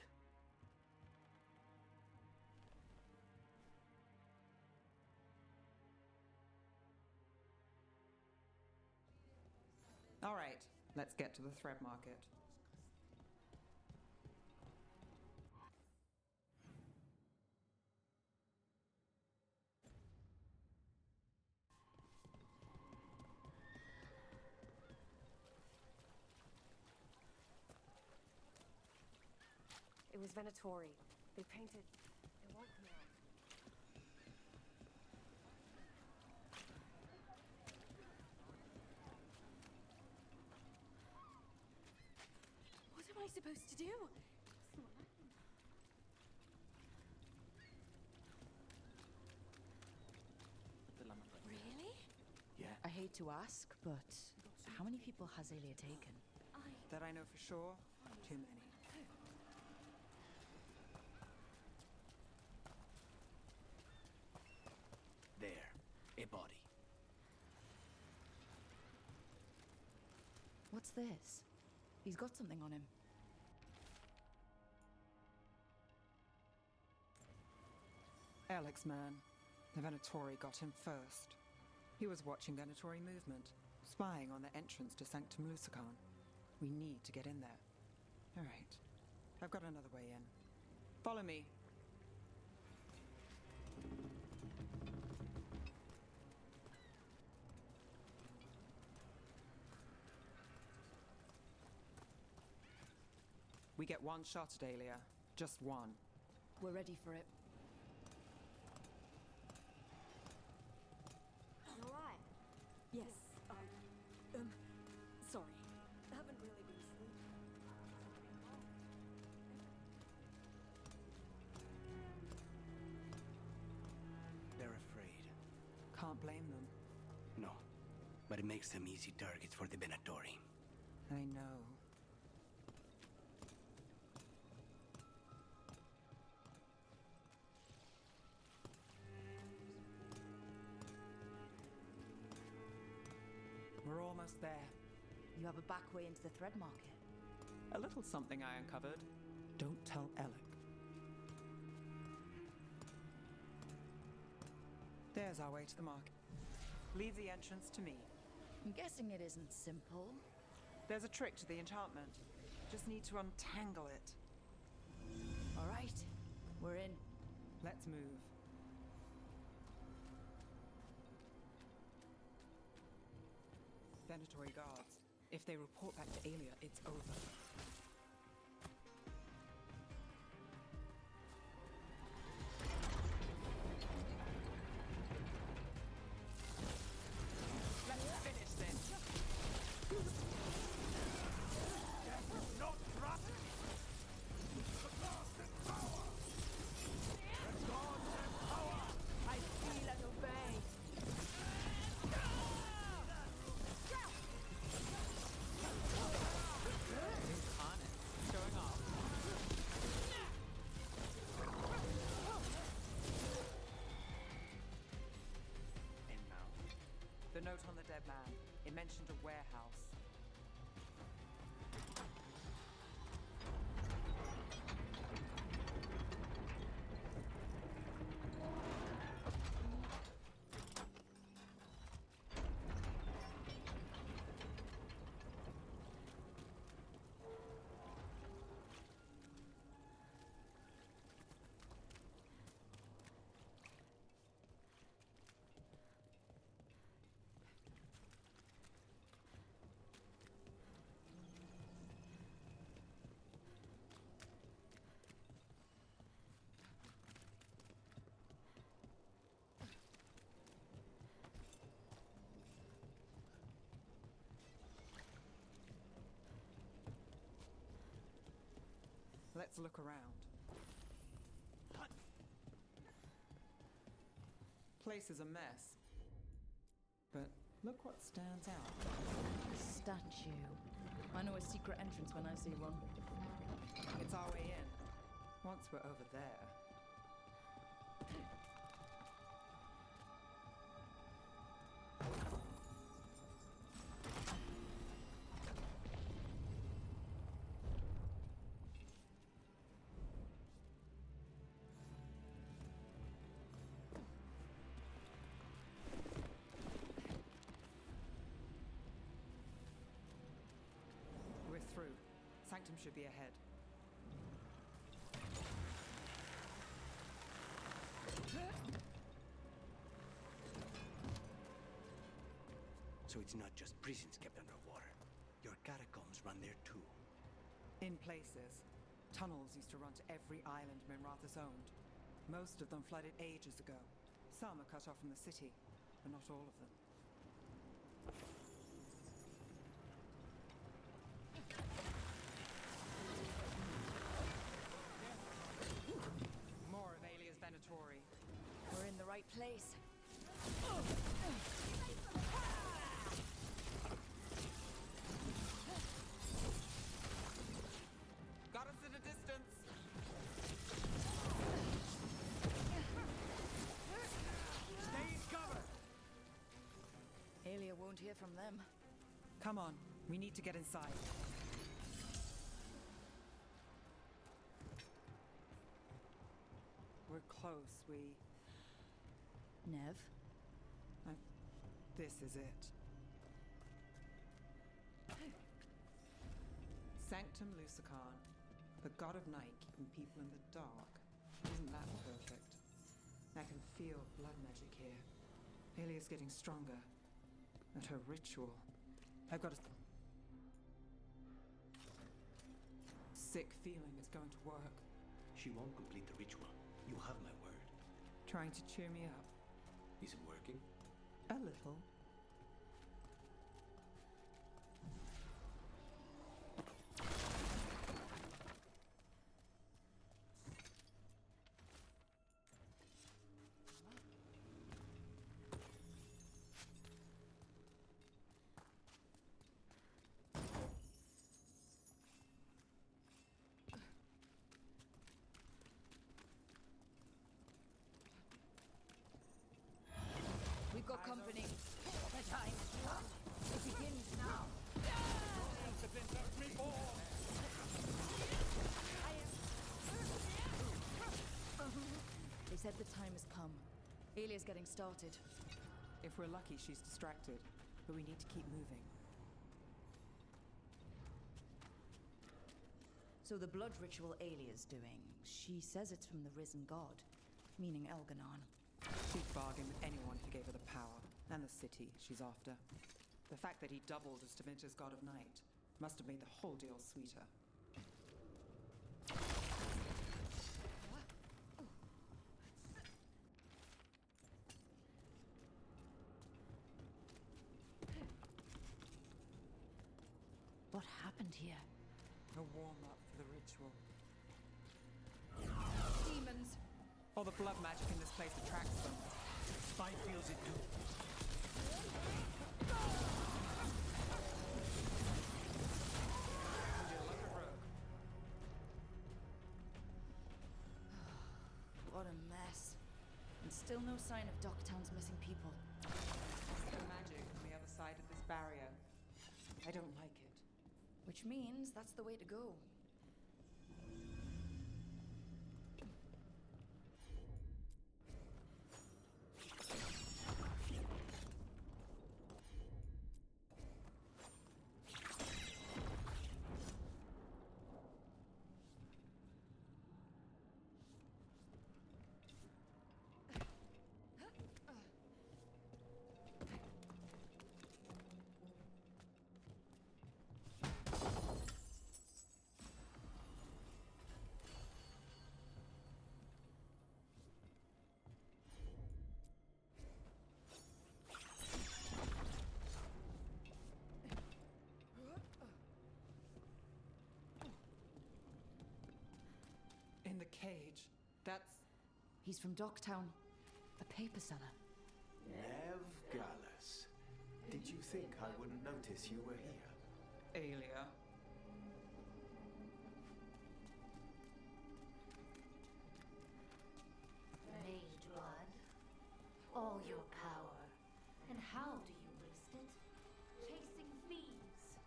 All right, let's get to the thread market. It was Venatori. They painted... It won't come out. What am I supposed to do? Really? Yeah. I hate to ask, but how many people has Aelia taken? That I know for sure, too many. There, a body. What's this? He's got something on him. Alex, man. The Venatori got him first. He was watching Venatori movement, spying on the entrance to Sanctum Lusican. We need to get in there. All right. I've got another way in. Follow me. We get one shot at Aelia. Just one. We're ready for it. You alright? Yes, sorry. I haven't really been sleeping. They're afraid. Can't blame them. No, but it makes them easy targets for the Venatori. I know. We're almost there. You have a back way into the thread market. A little something I uncovered. Don't tell Alec. There's our way to the market. Leave the entrance to me. I'm guessing it isn't simple. There's a trick to the enchantment. Just need to untangle it. All right, we're in. Let's move. Venatori guards. If they report back to Aelia, it's over. Let's finish this. Not trust! The past is power! The gods have power! I feel and obey. Showing off. And now? The note on the dead man. It mentioned a warehouse. Let's look around. Place is a mess. But look what stands out. A statue. I know a secret entrance when I see one. It's our way in. Once we're over there. We're through. Sanctum should be ahead. So it's not just prisons kept underwater. Your catacombs run there too. In places. Tunnels used to run to every island Minrathous owned. Most of them flooded ages ago. Some are cut off from the city, but not all of them. More of Alia's Venatori. We're in the right place. Got us at a distance. Stay in cover! Alia won't hear from them. Come on, we need to get inside. We're close, Nev? This is it. Sanctum Lucican, the god of night keeping people in the dark. Isn't that perfect? I can feel blood magic here. Alia's getting stronger. And her ritual. I've got a sick feeling it's going to work. She won't complete the ritual. You have my word. Trying to cheer me up. Is it working? A little. We've got company. The time has come. It begins now. They said the time has come. Alia's getting started. If we're lucky, she's distracted. But we need to keep moving. So the blood ritual Alia's doing, she says it's from the risen god, meaning Elganon. She'd bargain with anyone who gave her the power, and the city she's after. The fact that he doubled as Tevinter's god of night must have made the whole deal sweeter. What happened here? A warm-up for the ritual. Demons! All the blood magic in this place attracts them. Spy feels it too. What a mess. And still no sign of Docktown's missing people. The magic on the other side of this barrier. I don't like it. Which means that's the way to go. That's... He's from Docktown. A paper seller. Nev Gallus. Did you think I wouldn't notice you were here? Aelia. Mage blood. All your power. And how do you waste it? Chasing thieves.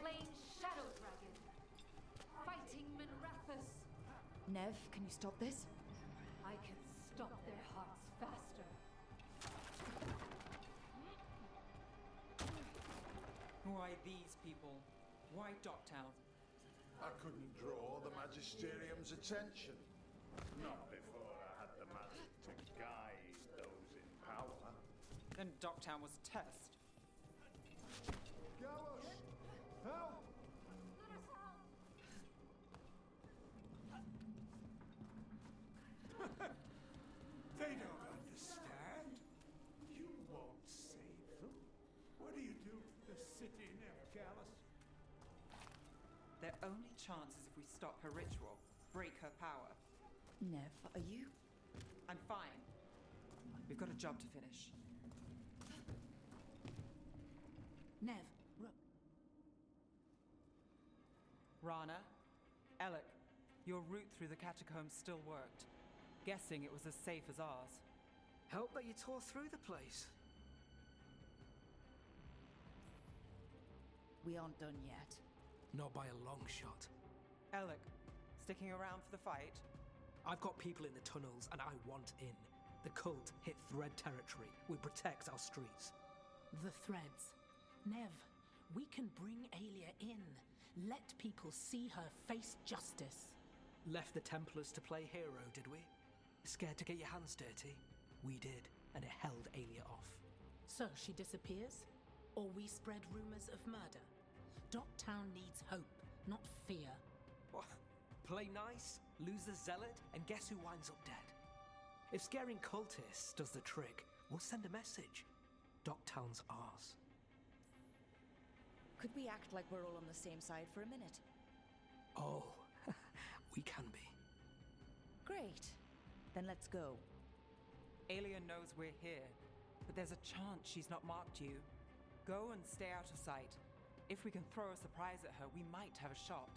Playing Shadow Dragon. Fighting Minrathus. Nev, can you stop this? I can stop their hearts faster. Why these people? Why Docktown? I couldn't draw the Magisterium's attention. Not before I had the magic to guide those in power. Then Docktown was a test. Gallus! Help! They don't understand. You won't save them. What do you do for the city, Nev Gallus? Their only chance is if we stop her ritual, break her power. Nev, are you? I'm fine. We've got a job to finish. Nev, Rana, Alec, your route through the catacombs still worked. Guessing it was as safe as ours. Help that you tore through the place. We aren't done yet. Not by a long shot. Alec, sticking around for the fight? I've got people in the tunnels and I want in. The cult hit Thread territory. We protect our streets. the threads. Nev, we can bring Aelia in. Let people see her face justice. Left the Templars to play hero, did we? Scared to get your hands dirty? We did, and it held Aelia off. So she disappears? Or we spread rumors of murder? Docktown needs hope, not fear. What? Play nice, lose the zealot, and guess who winds up dead? If scaring cultists does the trick, we'll send a message. Docktown's ours. Could we act like we're all on the same side for a minute? Oh, we can be. Great. Then let's go. Aelia knows we're here, but there's a chance she's not marked you. Go and stay out of sight. If we can throw a surprise at her, we might have a shot.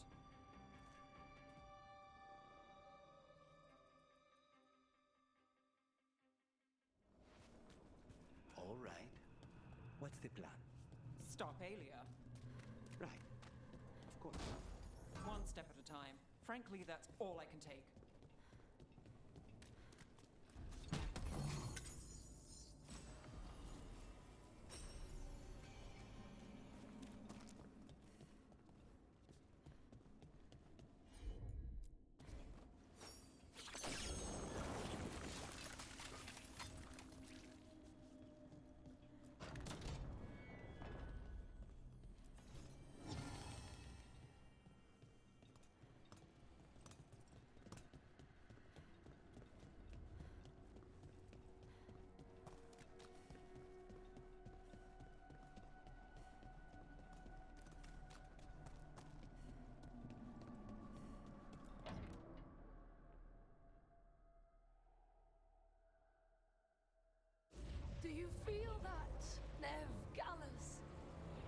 All right. What's the plan? Stop Aelia. Right. Of course. One step at a time. Frankly, that's all I can take. Do you feel that, Nev Gallus?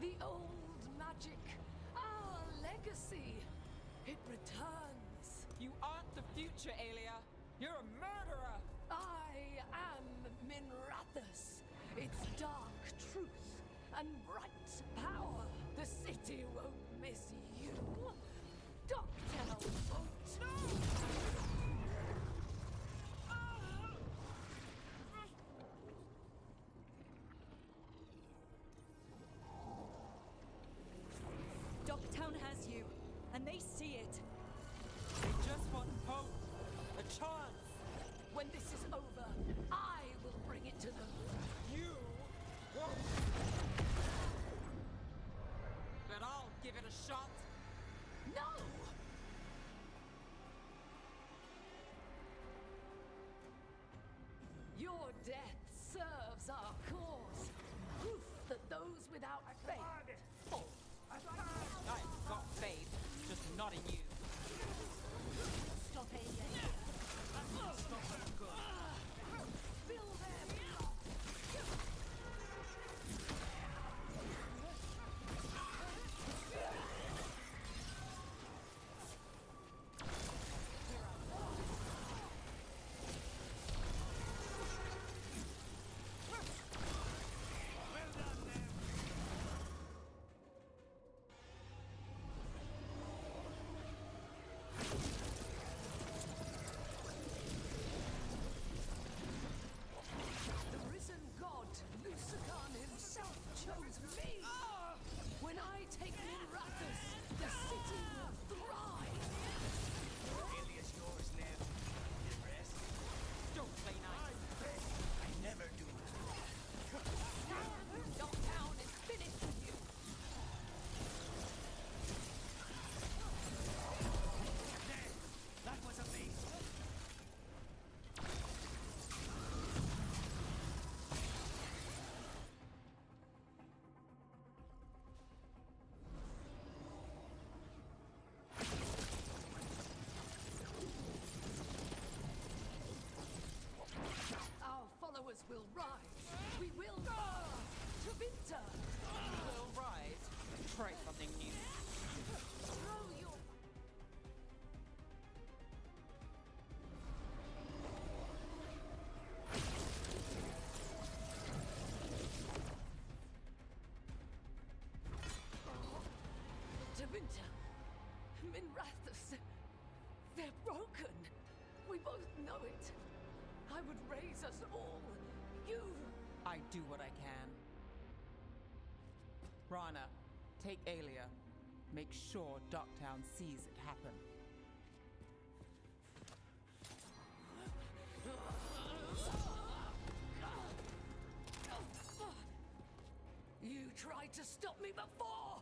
The old magic, our legacy. It returns. You aren't the future, Aelia. You're a murderer. I am Minrathus. Its dark truth and bright power. The city won't miss you. Docktown won't. No! Docktown has you, and they see it. They just want hope. A chance. When this is over, I will bring it to them. You won't. But I'll give it a shot. No! Your death serves our cause. Proof that those without faith fall. I've got faith, just not in you. Stop Aelia here. will rise. Try something new. Winter, Minrathus, they're broken. We both know it. I would raise us all. You... I do what I can. Rana, take Aelia. Make sure Docktown sees it happen. You tried to stop me before!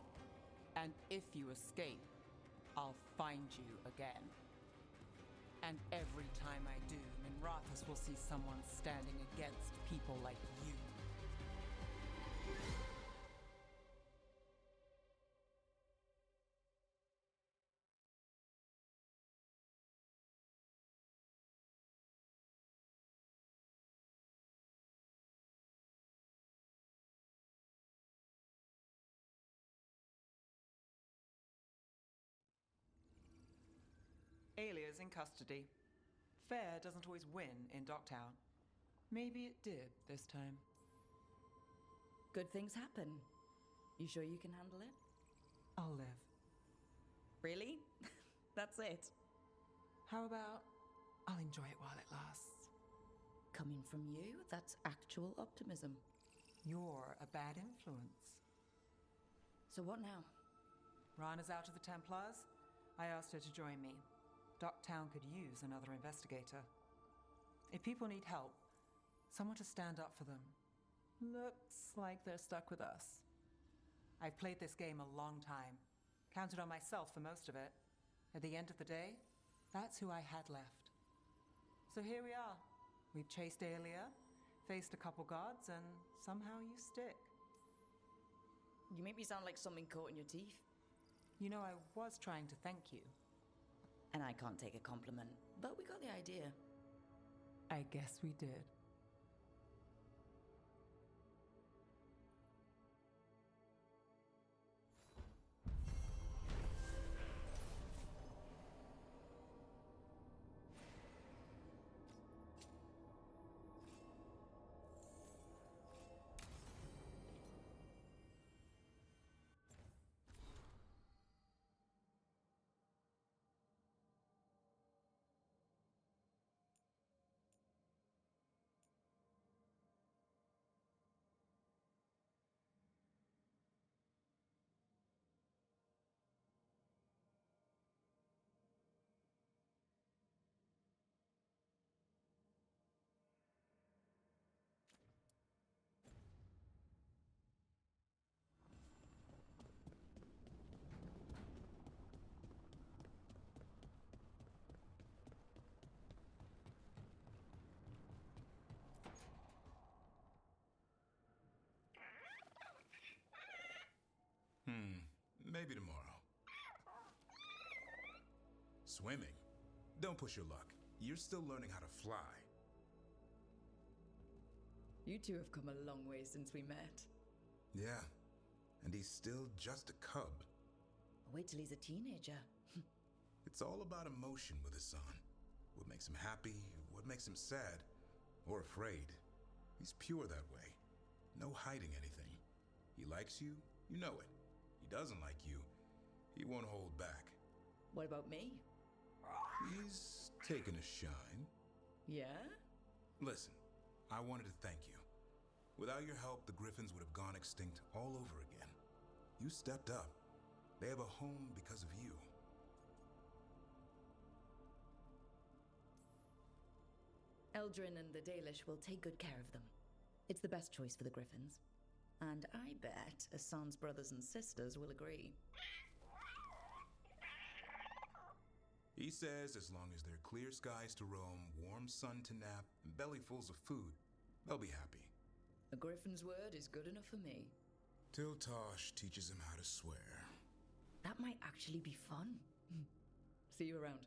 And if you escape, I'll find you again. And every time I do, Minrathus will see someone standing against people like you. Aelia's in custody. Fair doesn't always win in Docktown. Maybe it did this time. Good things happen. You sure you can handle it? I'll live. Really? That's it? How about I'll enjoy it while it lasts? Coming from you, that's actual optimism. You're a bad influence. So what now? Rana's out of the Templars. I asked her to join me. Docktown could use another investigator. If people need help, someone to stand up for them. Looks like they're stuck with us. I've played this game a long time. Counted on myself for most of it. At the end of the day, that's who I had left. So here we are. We've chased Aelia, faced a couple guards, and somehow you stick. You make me sound like something caught in your teeth. You know, I was trying to thank you. And I can't take a compliment, but we got the idea. I guess we did. Maybe tomorrow. Swimming? Don't push your luck. You're still learning how to fly. You two have come a long way since we met. Yeah, and he's still just a cub. Wait till he's a teenager. It's all about emotion with his son. What makes him happy, what makes him sad, or afraid. He's pure that way. No hiding anything. He likes you, you know it. He doesn't like you, he won't hold back. What about me? He's taken a shine. Yeah? Listen, I wanted to thank you. Without your help, the Griffins would have gone extinct all over again. You stepped up. They have a home because of you. Eldrin and the Dalish will take good care of them. It's the best choice for the Griffins. And I bet Hassan's brothers and sisters will agree. He says as long as there are clear skies to roam, warm sun to nap, and bellyfuls of food, they'll be happy. A Griffin's word is good enough for me. Till Tosh teaches him how to swear. That might actually be fun. See you around.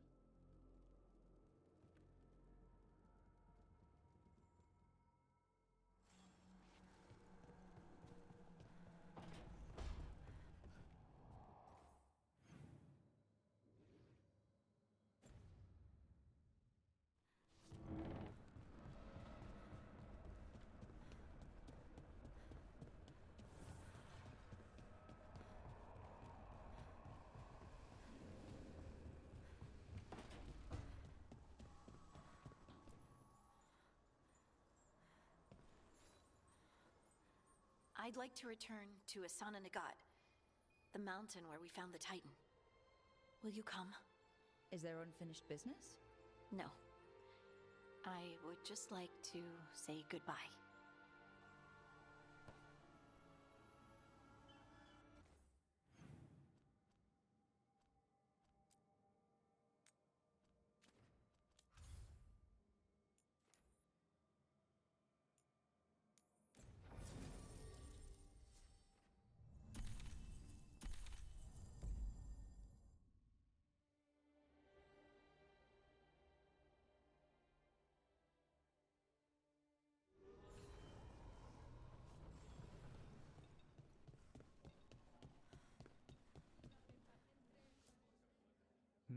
I'd like to return to Asana Nagat, the mountain where we found the Titan. Will you come? Is there unfinished business? No. I would just like to say goodbye.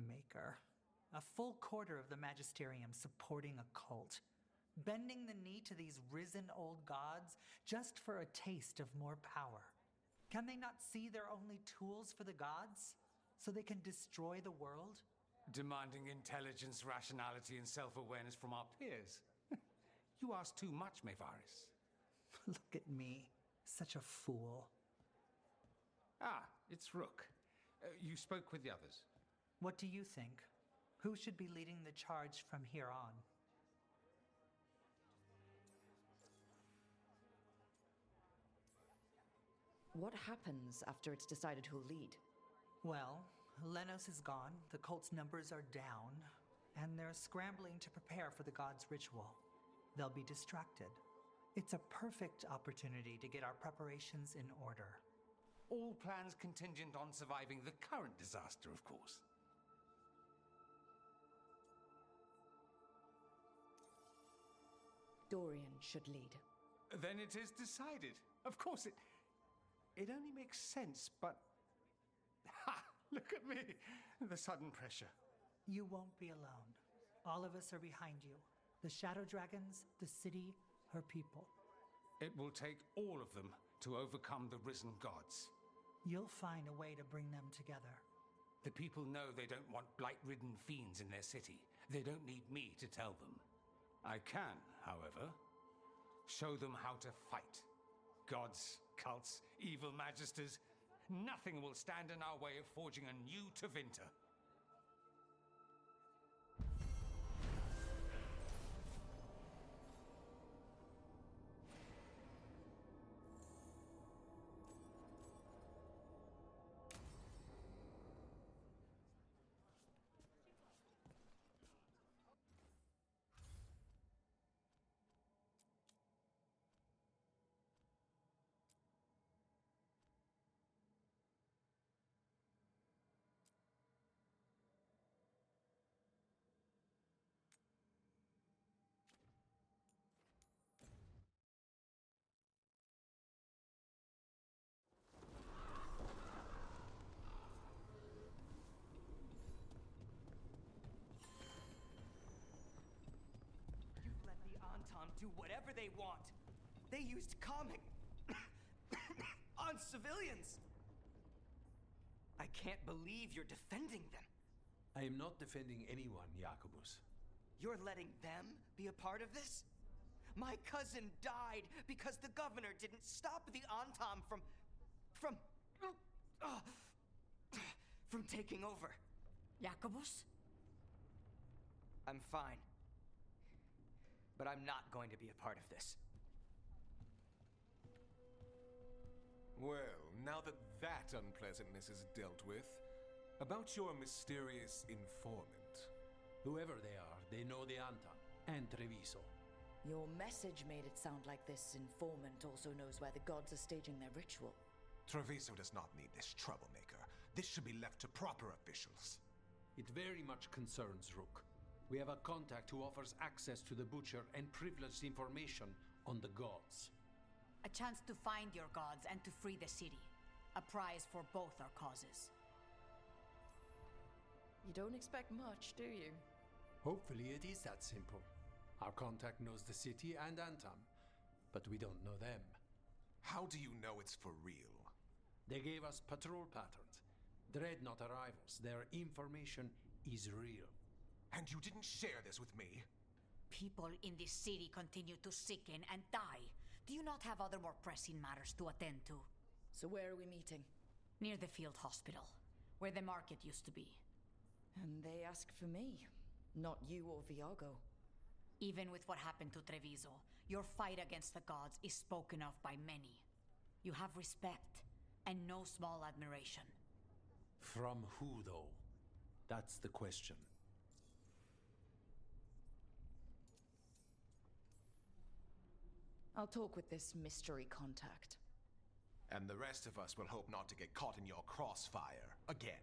Maker. A full quarter of the Magisterium supporting a cult. Bending the knee to these risen old gods just for a taste of more power. Can they not see they're only tools for the gods? So they can destroy the world? Demanding intelligence, rationality, and self-awareness from our peers. You ask too much, Mayvaris. Look at me. Such a fool. Ah, it's Rook. You spoke with the others. What do you think? Who should be leading the charge from here on? What happens after it's decided who'll lead? Well, Lenos is gone, the cult's numbers are down, and they're scrambling to prepare for the god's ritual. They'll be distracted. It's a perfect opportunity to get our preparations in order. All plans contingent on surviving the current disaster, of course. Dorian should lead. Then it is decided. Of course, it only makes sense, but... Ha! Look at me! The sudden pressure. You won't be alone. All of us are behind you. The Shadow Dragons, the city, her people. It will take all of them to overcome the risen gods. You'll find a way to bring them together. The people know they don't want blight-ridden fiends in their city. They don't need me to tell them. I can, however, show them how to fight. Gods, cults, evil magisters, nothing will stand in our way of forging a new Tevinter. Do whatever they want. They used comic on civilians. I can't believe you're defending them. I am not defending anyone, Jacobus. You're letting them be a part of this? My cousin died because the governor didn't stop the Antam from taking over. Jacobus? I'm fine. But I'm not going to be a part of this. Well, now that unpleasantness is dealt with, about your mysterious informant. Whoever they are, they know the Antam and Treviso. Your message made it sound like this informant also knows where the gods are staging their ritual. Treviso does not need this troublemaker. This should be left to proper officials. It very much concerns Rook. We have a contact who offers access to the Butcher and privileged information on the gods. A chance to find your gods and to free the city. A prize for both our causes. You don't expect much, do you? Hopefully it is that simple. Our contact knows the city and Antam, but we don't know them. How do you know it's for real? They gave us patrol patterns. Dreadnought arrivals. Their information is real. And you didn't share this with me? People in this city continue to sicken and die. Do Do you not have other more pressing matters to attend to? So where are we meeting? Near the field hospital, where the market used to be. And they ask for me, not you or Viago. Even with what happened to Treviso, your fight against the gods is spoken of by many. You have respect, and no small admiration. From who, though? That's the question. I'll talk with this mystery contact. And the rest of us will hope not to get caught in your crossfire again.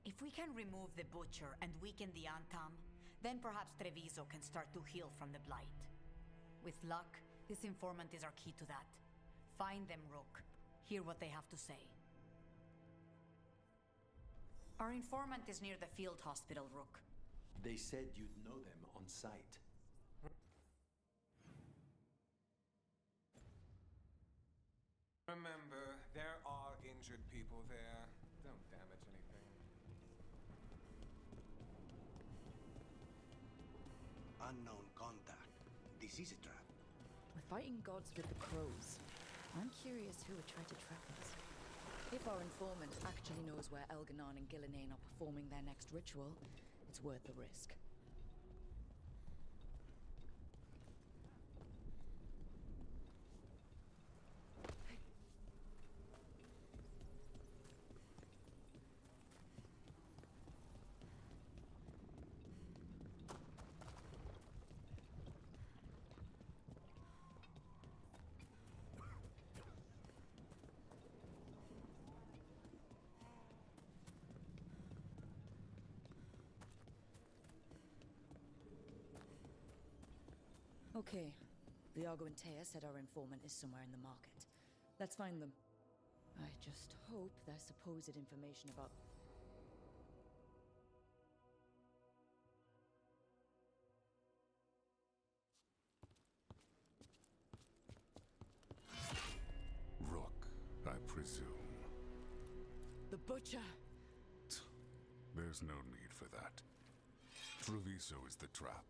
If we can remove the Butcher and weaken the Antam, then perhaps Treviso can start to heal from the Blight. With luck, this informant is our key to that. Find them, Rook. Hear what they have to say. Our informant is near the field hospital, Rook. They said you'd know them on sight. Remember, there are injured people there. Don't damage anything. Unknown contact. This is a trap. We're fighting gods with the crows. I'm curious who would try to trap us. If our informant actually knows where Elganon and Gillinane are performing their next ritual, it's worth the risk. Okay. Viago and Taya said our informant is somewhere in the market. Let's find them. I just hope their supposed information about... Rook, I presume. The Butcher! There's no need for that. Treviso is the trap,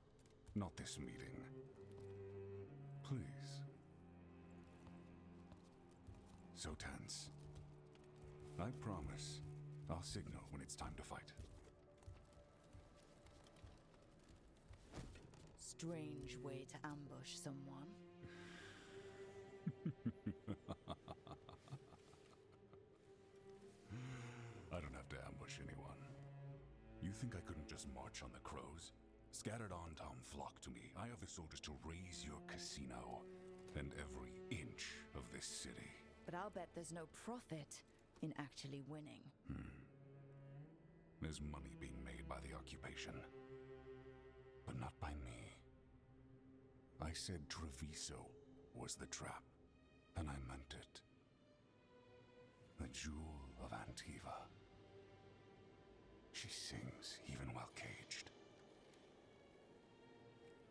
not this meeting. Please. So tense. I promise I'll signal when it's time to fight. Strange way to ambush someone. I don't have to ambush anyone. You think I couldn't just march on the crows? Scattered Antam flock to me. I have the soldiers to raise your casino and every inch of this city. But I'll bet there's no profit in actually winning. There's money being made by the occupation, but not by me. I said Treviso was the trap, and I meant it. The jewel of Antiva. She sings even while caged.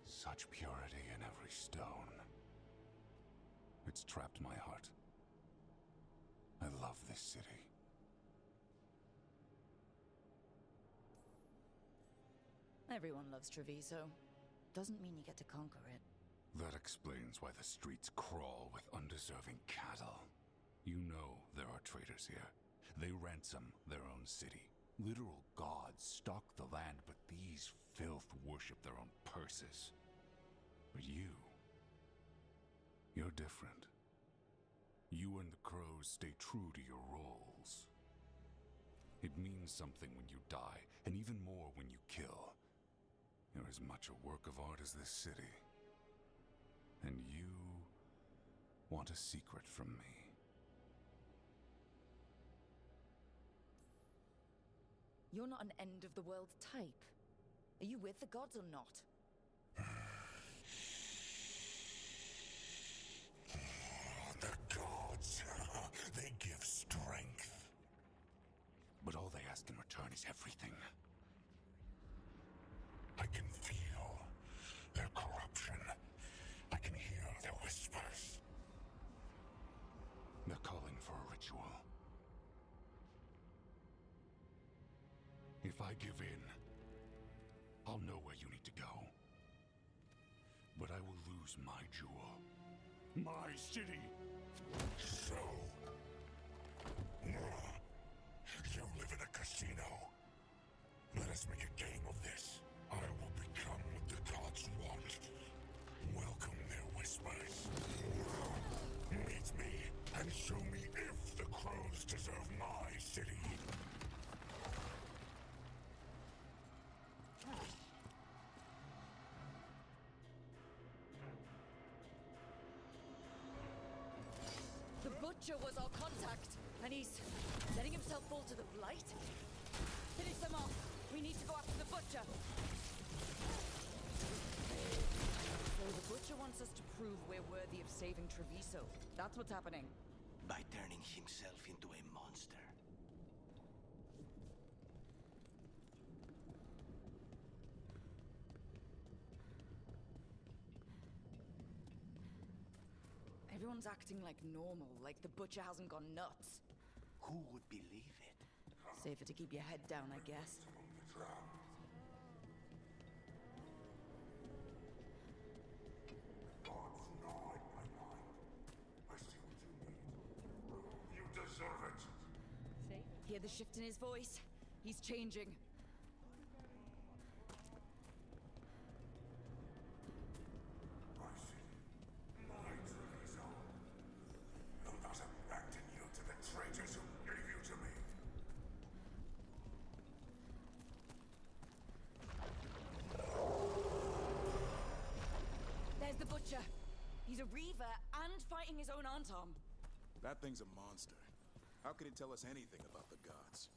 Such purity in every stone. It's trapped my heart. I love this city. Everyone loves Treviso. Doesn't mean you get to conquer it. That explains why the streets crawl with undeserving cattle. You know there are traitors here. They ransom their own city. Literal gods stalk the land, but these filth worship their own purses. But you're different. You and the crows stay true to your roles. It means something when you die, and even more when you kill. You're as much a work of art as this city. And you want a secret from me. You're not an end-of-the-world type. Are you with the gods or not? The gods, they give strength. But all they ask in return is everything. I can feel their corruption. I can hear their whispers. They're calling for a ritual. If I give in, I'll know where you need to go. But I will lose my jewel. My city. So, you live in a casino. Let us make a game of this. I will become what the gods want. Welcome their whispers. Meet me and show me if the crows deserve my city. The Butcher was our contact, and he's letting himself fall to the Blight? Finish them off! We need to go after the Butcher! So the Butcher wants us to prove we're worthy of saving Treviso. That's what's happening. By turning himself into a monster. Everyone's acting like normal, like the Butcher hasn't gone nuts. Who would believe it? Safer to keep your head down, I guess. You deserve it. Hear the shift in his voice? He's changing. My Treviso. Will not abandon you to the traitors who gave you to me. There's the Butcher. He's a Reaver and fighting his own Antom. That thing's a monster. How could it tell us anything about the gods?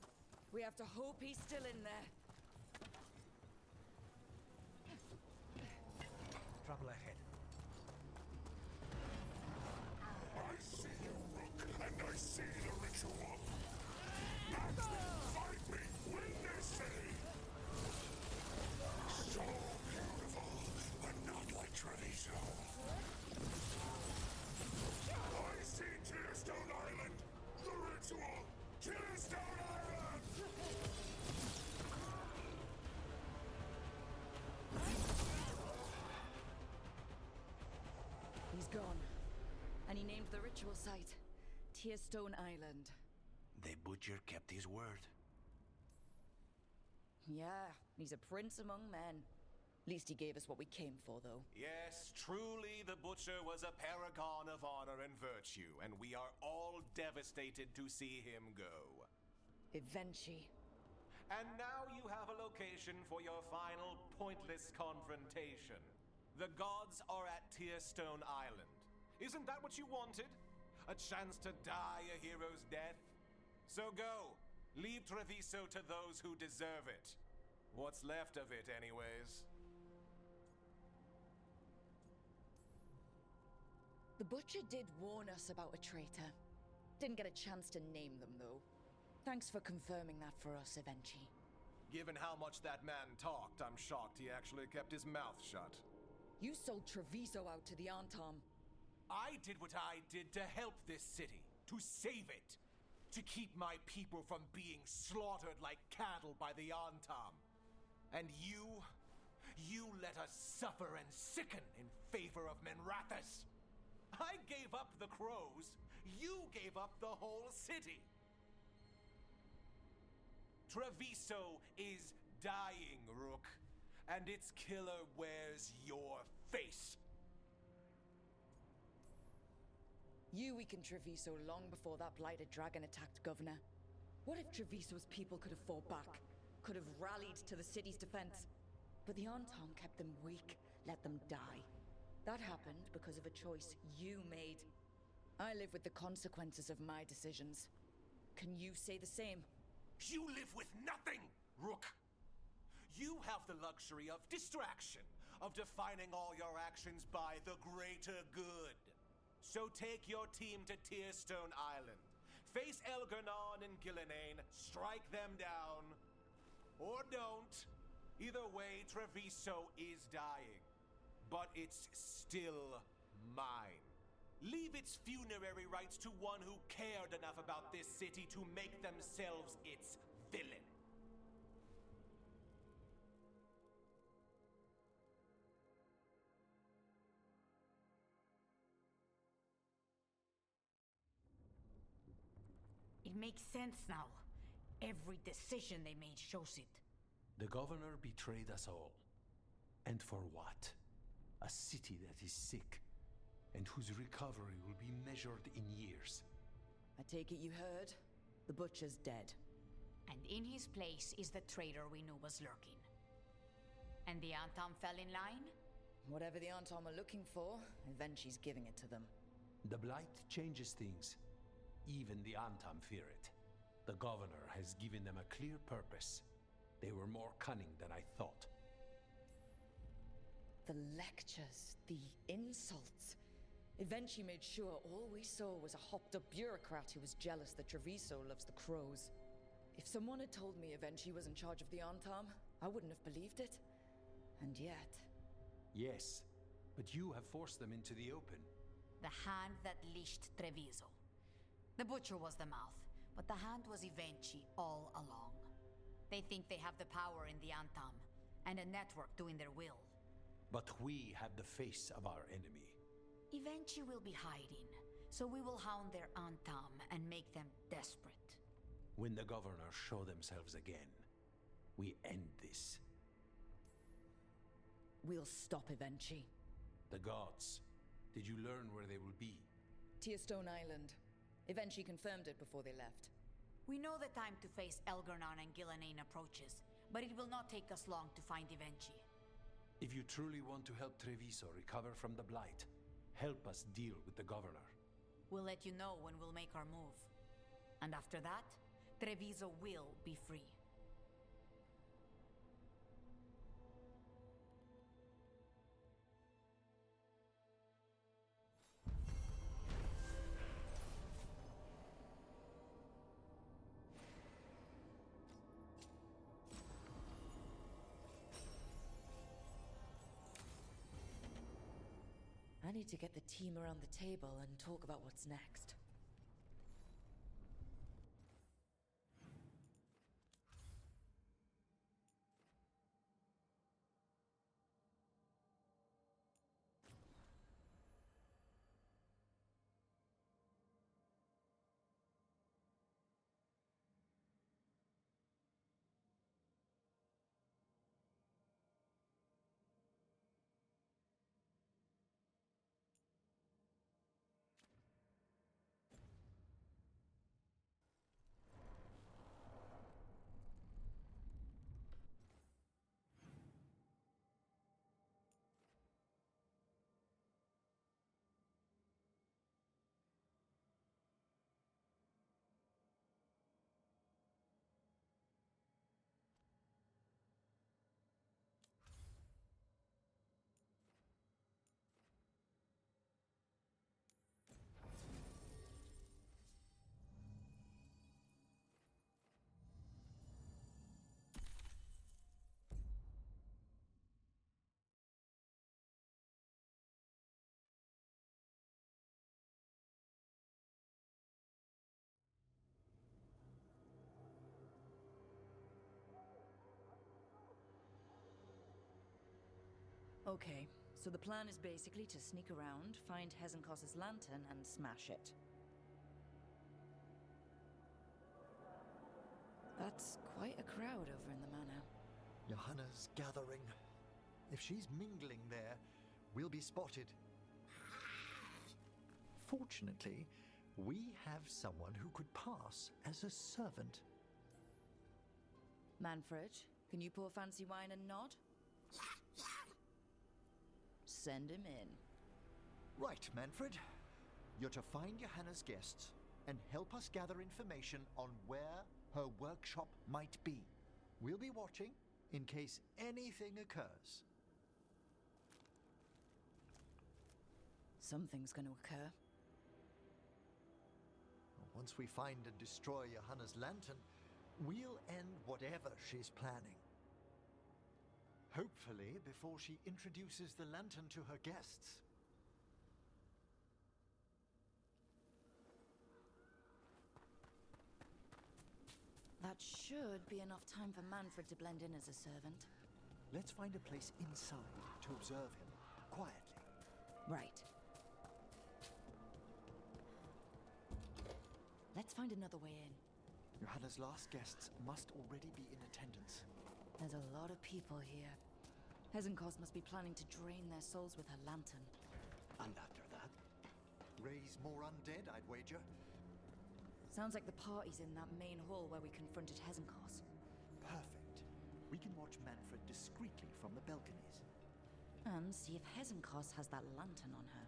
We have to hope he's still in there. Trouble ahead. I see you, Rook, and I see the ritual. Match me, fight me, win this city. So beautiful, but not like Treviso. I see Tearstone Island, the ritual, Tearstone Island! He's gone. And he named the ritual site Tearstone Island. The Butcher kept his word. Yeah, he's a prince among men. Least he gave us what we came for, though. Yes, truly the Butcher was a paragon of honor and virtue, and we are all devastated to see him go. Eventually. And now you have a location for your final pointless confrontation. The gods are at Tearstone Island. Isn't that what you wanted? A chance to die a hero's death? So go. Leave Treviso to those who deserve it. What's left of it, anyways. The Butcher did warn us about a traitor. Didn't get a chance to name them, though. Thanks for confirming that for us, Evenchi. Given how much that man talked, I'm shocked he actually kept his mouth shut. You sold Treviso out to the Antom. I did what I did to help this city, to save it, to keep my people from being slaughtered like cattle by the Antom. And you let us suffer and sicken in favor of Minrathous. I gave up the crows, you gave up the whole city. Treviso is dying, Rook, and its killer wears your face. You weakened Treviso long before that blighted dragon attacked Governor. What if Treviso's people could have fought back? Could have rallied to the city's defense? But the Antom kept them weak, let them die. That happened because of a choice you made. I live with the consequences of my decisions. Can you say the same? You live with nothing, Rook! You have the luxury of distraction, of defining all your actions by the greater good. So take your team to Tearstone Island. Face Elgernon and Gillenane, strike them down. Or don't. Either way, Treviso is dying. But it's still mine. Leave its funerary rites to one who cared enough about this city to make themselves its villain. It makes sense now. Every decision they made shows it. The governor betrayed us all. And for what? A city that is sick, and whose recovery will be measured in years. I take it you heard? The butcher's dead. And in his place is the traitor we knew was lurking. And the Antam fell in line? Whatever the Antam are looking for, Evenchi's giving it to them. The Blight changes things. Even the Antam fear it. The governor has given them a clear purpose. They were more cunning than I thought. The lectures, the insults. Evenchi made sure all we saw was a hopped-up bureaucrat who was jealous that Treviso loves the crows. If someone had told me Evenchi was in charge of the Antam, I wouldn't have believed it. And yet... Yes, but you have forced them into the open. The hand that leashed Treviso. The butcher was the mouth, but the hand was Evenchi all along. They think they have the power in the Antam, and a network doing their will. But we have the face of our enemy. Evenchi will be hiding, so we will hound their Antam and make them desperate. When the governors show themselves again, we end this. We'll stop Evenchi. The gods. Did you learn where they will be? Tearstone Island. Evenchi confirmed it before they left. We know the time to face Elgarnon and Gillenane approaches, but it will not take us long to find Evenchi. If you truly want to help Treviso recover from the Blight, help us deal with the governor. We'll let you know when we'll make our move. And after that, Treviso will be free. I need to get the team around the table and talk about what's next. Okay, so the plan is basically to sneak around, find Hezenkos's lantern, and smash it. That's quite a crowd over in the manor. Johanna's gathering. If she's mingling there, we'll be spotted. Fortunately, we have someone who could pass as a servant. Manfred, can you pour fancy wine and nod? Send him in. Right, Manfred. You're to find Johanna's guests and help us gather information on where her workshop might be. We'll be watching in case anything occurs. Something's going to occur. Once we find and destroy Johanna's lantern, we'll end whatever she's planning. Hopefully before she introduces the lantern to her guests. That should be enough time for Manfred to blend in as a servant. Let's find a place inside to observe him, quietly. Right. Let's find another way in. Johanna's last guests must already be in attendance. There's a lot of people here. Hezenkos must be planning to drain their souls with her lantern. And after that? Raise more undead, I'd wager. Sounds like the party's in that main hall where we confronted Hezenkos. Perfect. We can watch Manfred discreetly from the balconies. And see if Hezenkos has that lantern on her.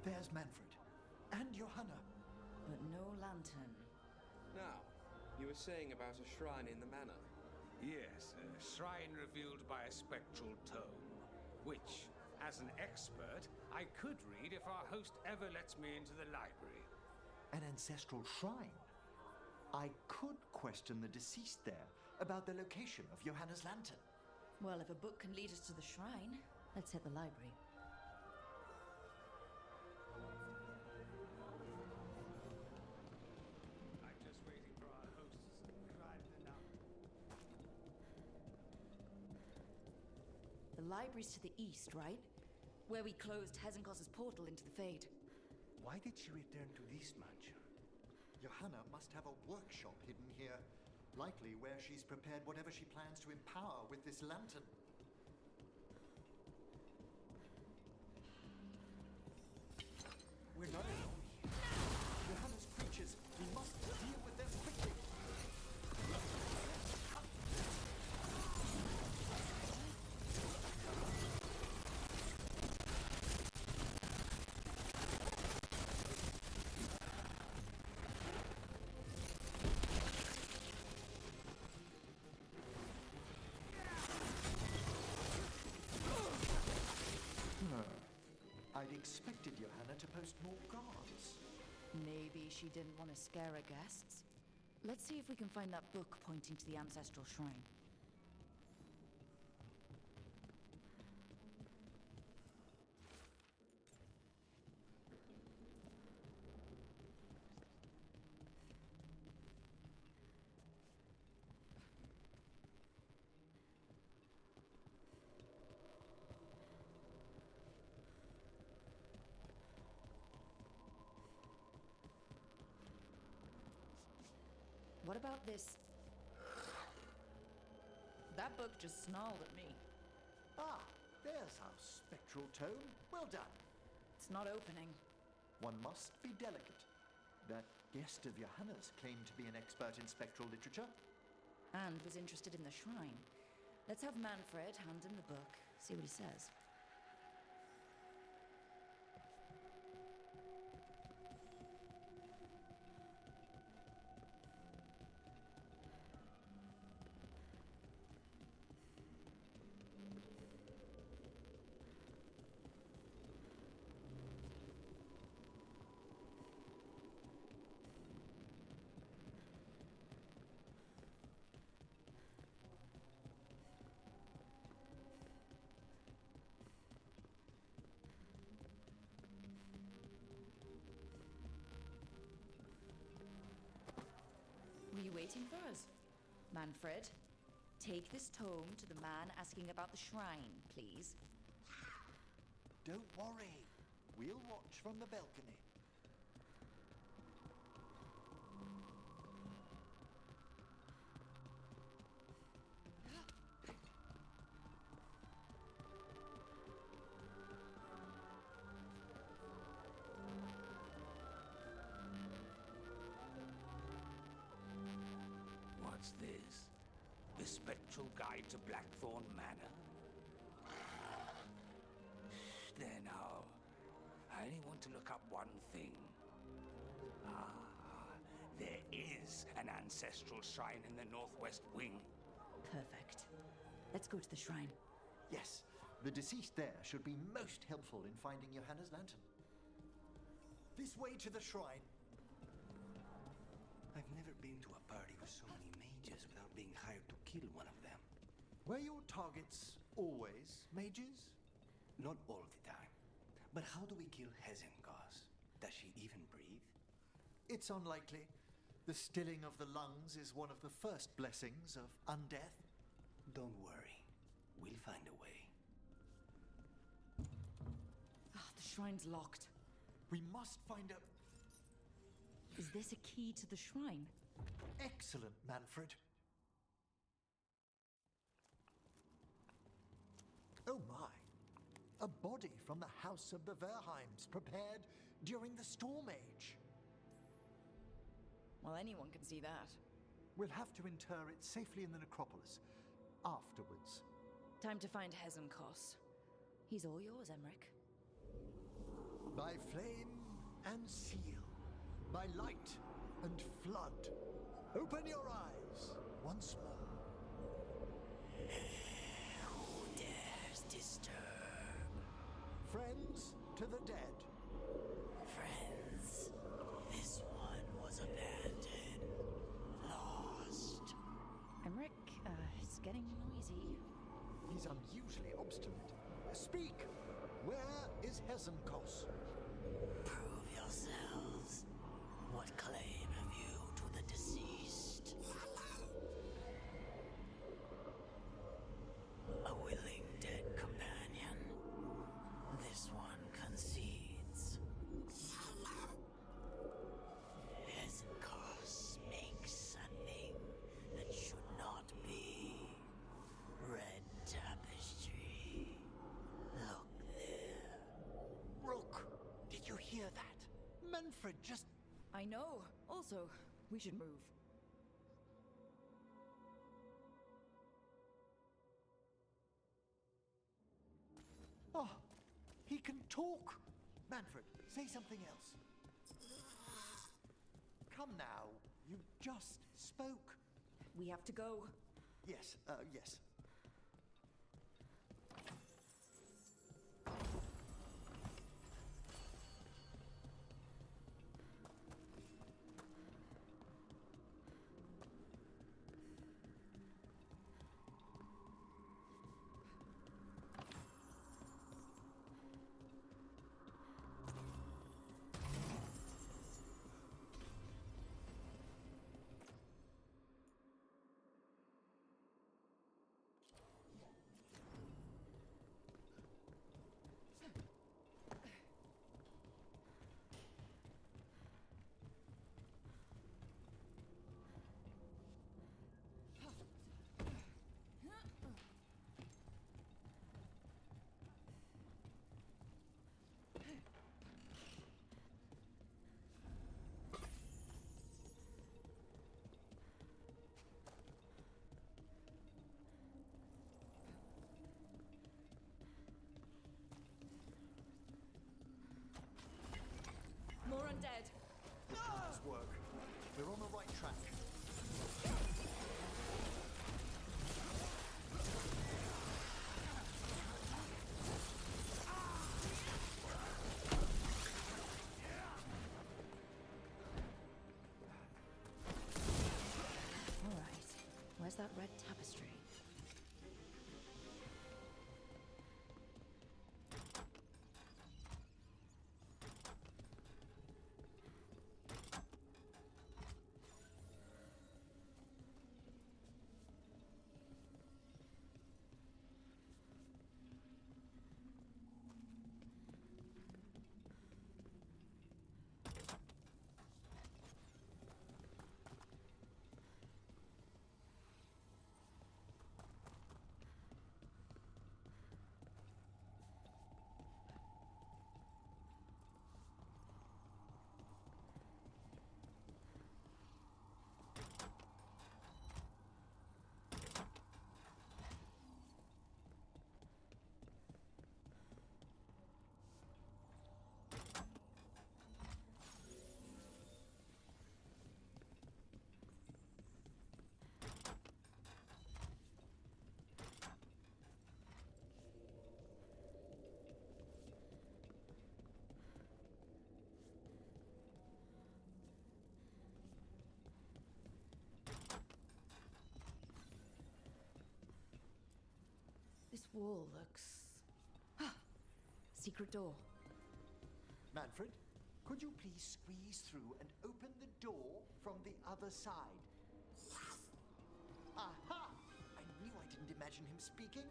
There's Manfred. And Johanna. But no lantern. Now, you were saying about a shrine in the manor. Yes, a shrine revealed by a spectral tome, which, as an expert, I could read if our host ever lets me into the library. An ancestral shrine? I could question the deceased there about the location of Johanna's lantern. Well, if a book can lead us to the shrine, let's hit the library. I'm just waiting for our hosts to climb enough. The library's to the east, right? Where we closed Hezenkos' portal into the Fade. Why did she return to this mansion? Johanna must have a workshop hidden here. Likely where she's prepared whatever she plans to empower with this lantern. We're not alone here. Johanna's creatures, we must deal with them quickly. I'd expected Johanna to post more guards. Maybe she didn't want to scare her guests. Let's see if we can find that book pointing to the ancestral shrine. What about this? That book just snarled at me. Ah, there's our spectral tome. Well done. It's not opening. One must be delicate. That guest of Johanna's claimed to be an expert in spectral literature. And was interested in the shrine. Let's have Manfred hand him the book, see what he says. Were you waiting for us? Manfred, take this tome to the man asking about the shrine, please. Don't worry. We'll watch from the balcony. What's this? The Spectral Guide to Blackthorn Manor? There now. I only want to look up one thing. There is an ancestral shrine in the northwest wing. Perfect. Let's go to the shrine. Yes, the deceased there should be most helpful in finding Johanna's lantern. This way to the shrine. I've never been to a party with so many mages without being hired to kill one of them. Were your targets always mages? Not all the time. But how do we kill Hezenkos? Does she even breathe? It's unlikely. The stilling of the lungs is one of the first blessings of undeath. Don't worry. We'll find a way. Ah, the shrine's locked. We must find a... Is this a key to the shrine? Excellent, Manfred. Oh my. A body from the House of the Verheims, prepared during the Storm Age. Well, anyone can see that. We'll have to inter it safely in the necropolis. Afterwards. Time to find Hezenkos. He's all yours, Emmerich. By flame and seal. By light and flood. Open your eyes once more. Who dares disturb? Friends to the dead. Friends. This one was abandoned. Lost. Emmerich, it's getting noisy. He's unusually obstinate. Speak! Where is Hezenkos? Prove yourselves. What claim have you to the deceased? A willing dead companion. This one concedes. Hezenkos makes a thing that should not be. Red tapestry. Look there. Rook! Did you hear that? Manfred just... I know. Also, we should move. Oh, he can talk! Manfred, say something else. Come now, you just spoke. We have to go. Yes, yes. More undead. Nice work. We're on the right track. All right. Where's that red tapestry? This wall looks... Ah! Secret door. Manfred, could you please squeeze through and open the door from the other side? Aha! I knew I didn't imagine him speaking.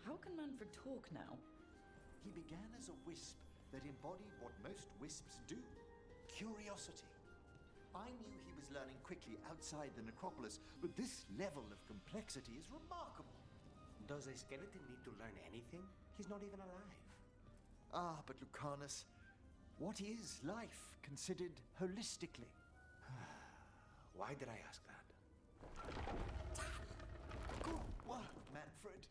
How can Manfred talk now? He began as a wisp that embodied what most wisps do: curiosity. I knew he was learning quickly outside the necropolis, but this level of complexity is remarkable. Does a skeleton need to learn anything? He's not even alive. Ah, but Lucanus, what is life considered holistically? Why did I ask that? Good work, Manfred.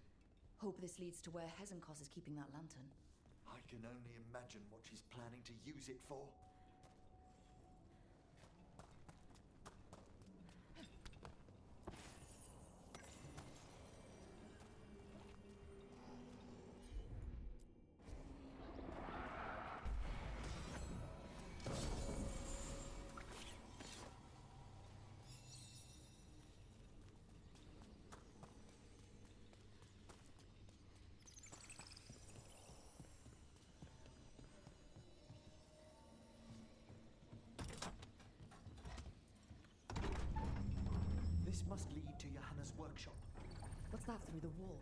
Hope this leads to where Hezenkos is keeping that lantern. I can only imagine what she's planning to use it for. This must lead to Johanna's workshop. What's that through the wall?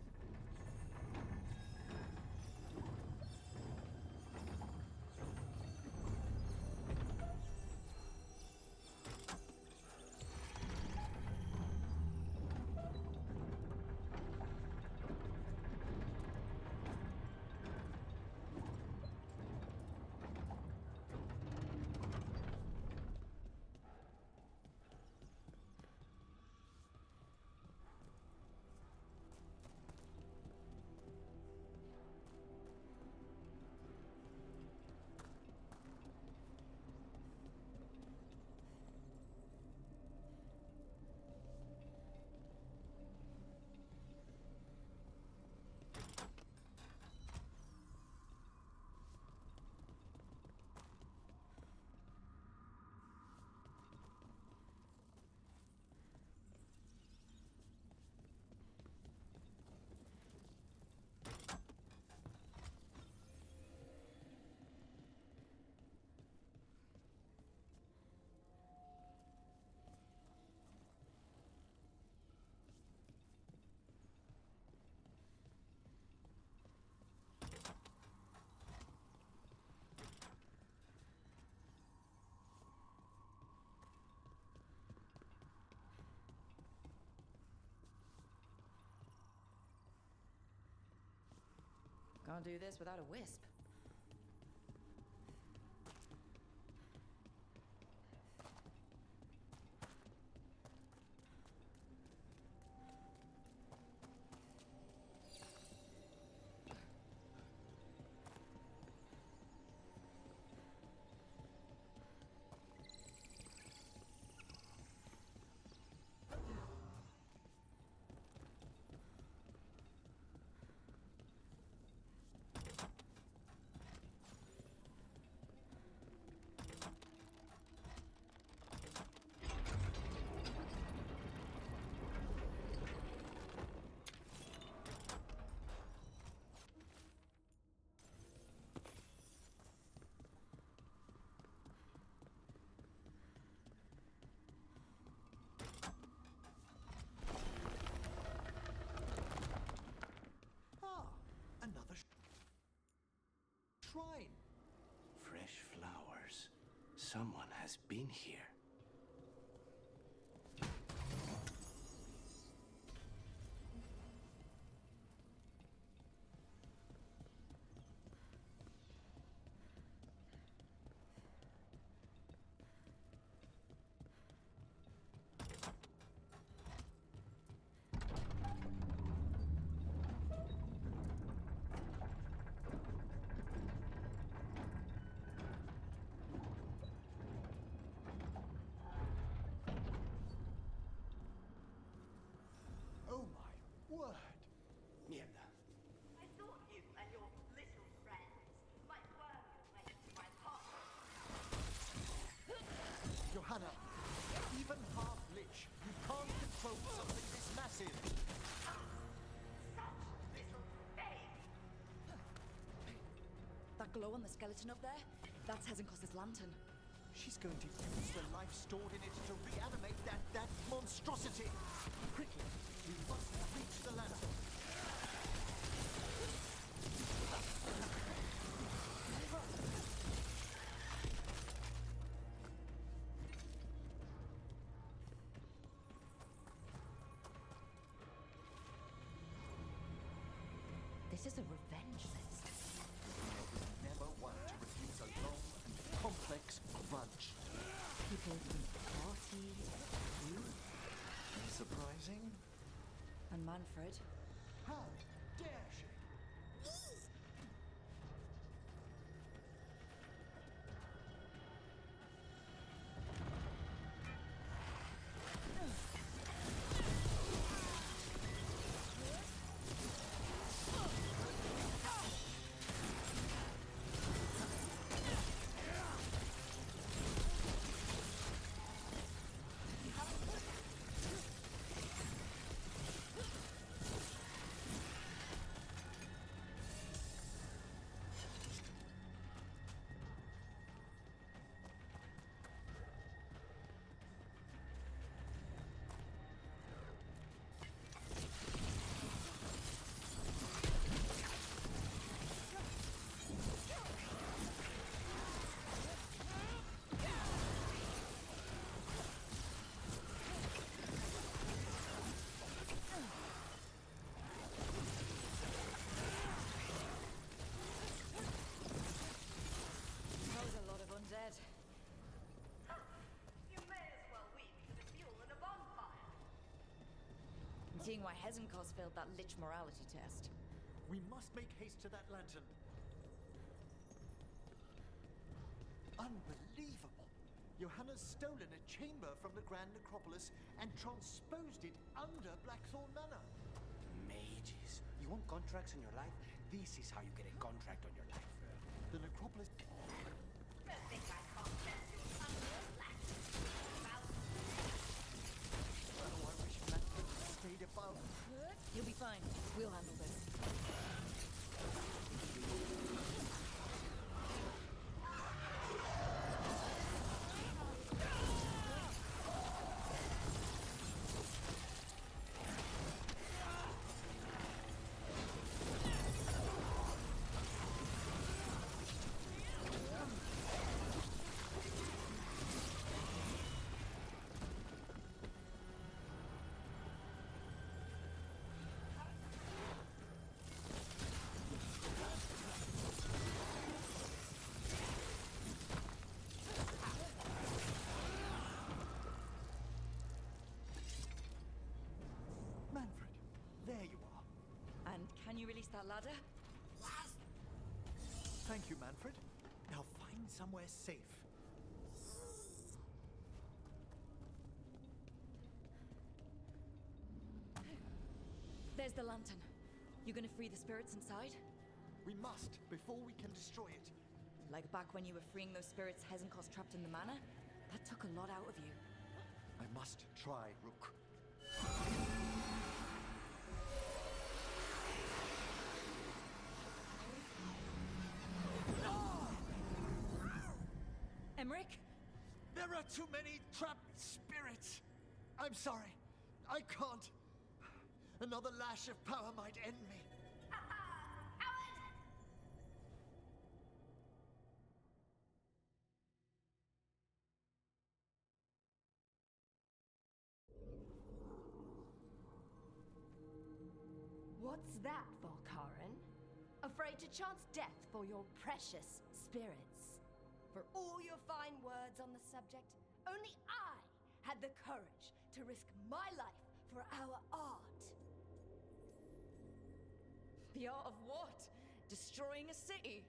Can't do this without a wisp. Shrine. Fresh flowers. Someone has been here. glow on the skeleton up there? That's Hezenkos's lantern. She's going to use the life stored in it to reanimate that monstrosity. Quickly, we must reach the lantern. This is a revenge list. Never one to refuse a long and complex grudge. People from the party, you, Surprising? and Manfred. How dare she? That was a lot of undead. You may as well weep for the fuel in a bonfire. I'm seeing why Hezenkos failed that lich morality test. We must make haste to that lantern. Unbelievable! Johanna's stolen a chamber from the Grand Necropolis and transposed it under Blackthorn Manor. Mages. You want contracts in your life? This is how you get a contract on your life. The Necropolis... Don't think I can't sense your Oh, I wish Manfred stayed above. You'll be fine. We'll handle this. Manfred, there you are. And can you release that ladder? Thank you, Manfred. Now find somewhere safe. There's the lantern. You gonna free the spirits inside? We must, before we can destroy it. Like back when you were freeing those spirits Hezenkos trapped in the manor? That took a lot out of you. I must try, Rook. Emmerich? There are too many trapped spirits. I'm sorry. I can't. Another lash of power might end me. What's that, Volkaren? Afraid to chance death for your precious spirits? For all your fine words on the subject, only I had the courage to risk my life for our art. The art of what? Destroying a city?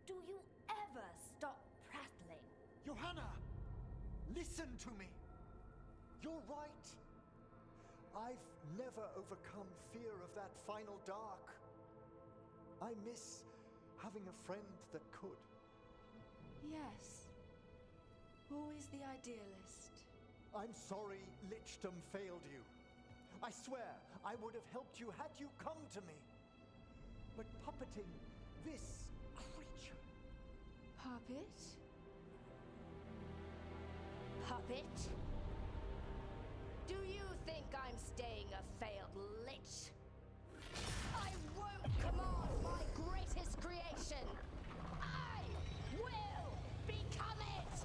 Do you ever stop prattling? Johanna! Listen to me. You're right. I've never overcome fear of that final dark. I miss having a friend that could. Yes. Always the idealist. I'm sorry Lichdom failed you. I swear I would have helped you had you come to me. But puppeting this creature, Puppet? Puppet? Do you think I'm staying a failed lich? I won't command my greatest creation! I will become it!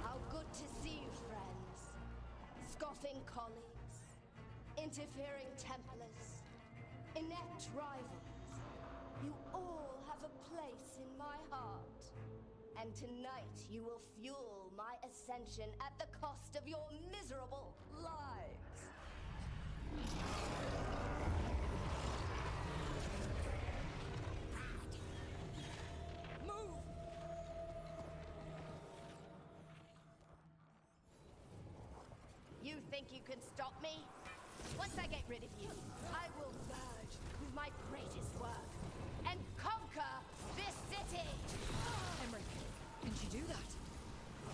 How good to see you, friends. Scoffing colleagues, interfering Templars, inept rivals. You all have a place in my heart. And tonight you will fuel my ascension at the cost of your miserable lives. Move! You think you can stop me? Once I get rid of you, I will merge with my greatest work and conquer this city! Emmerich, can she do that?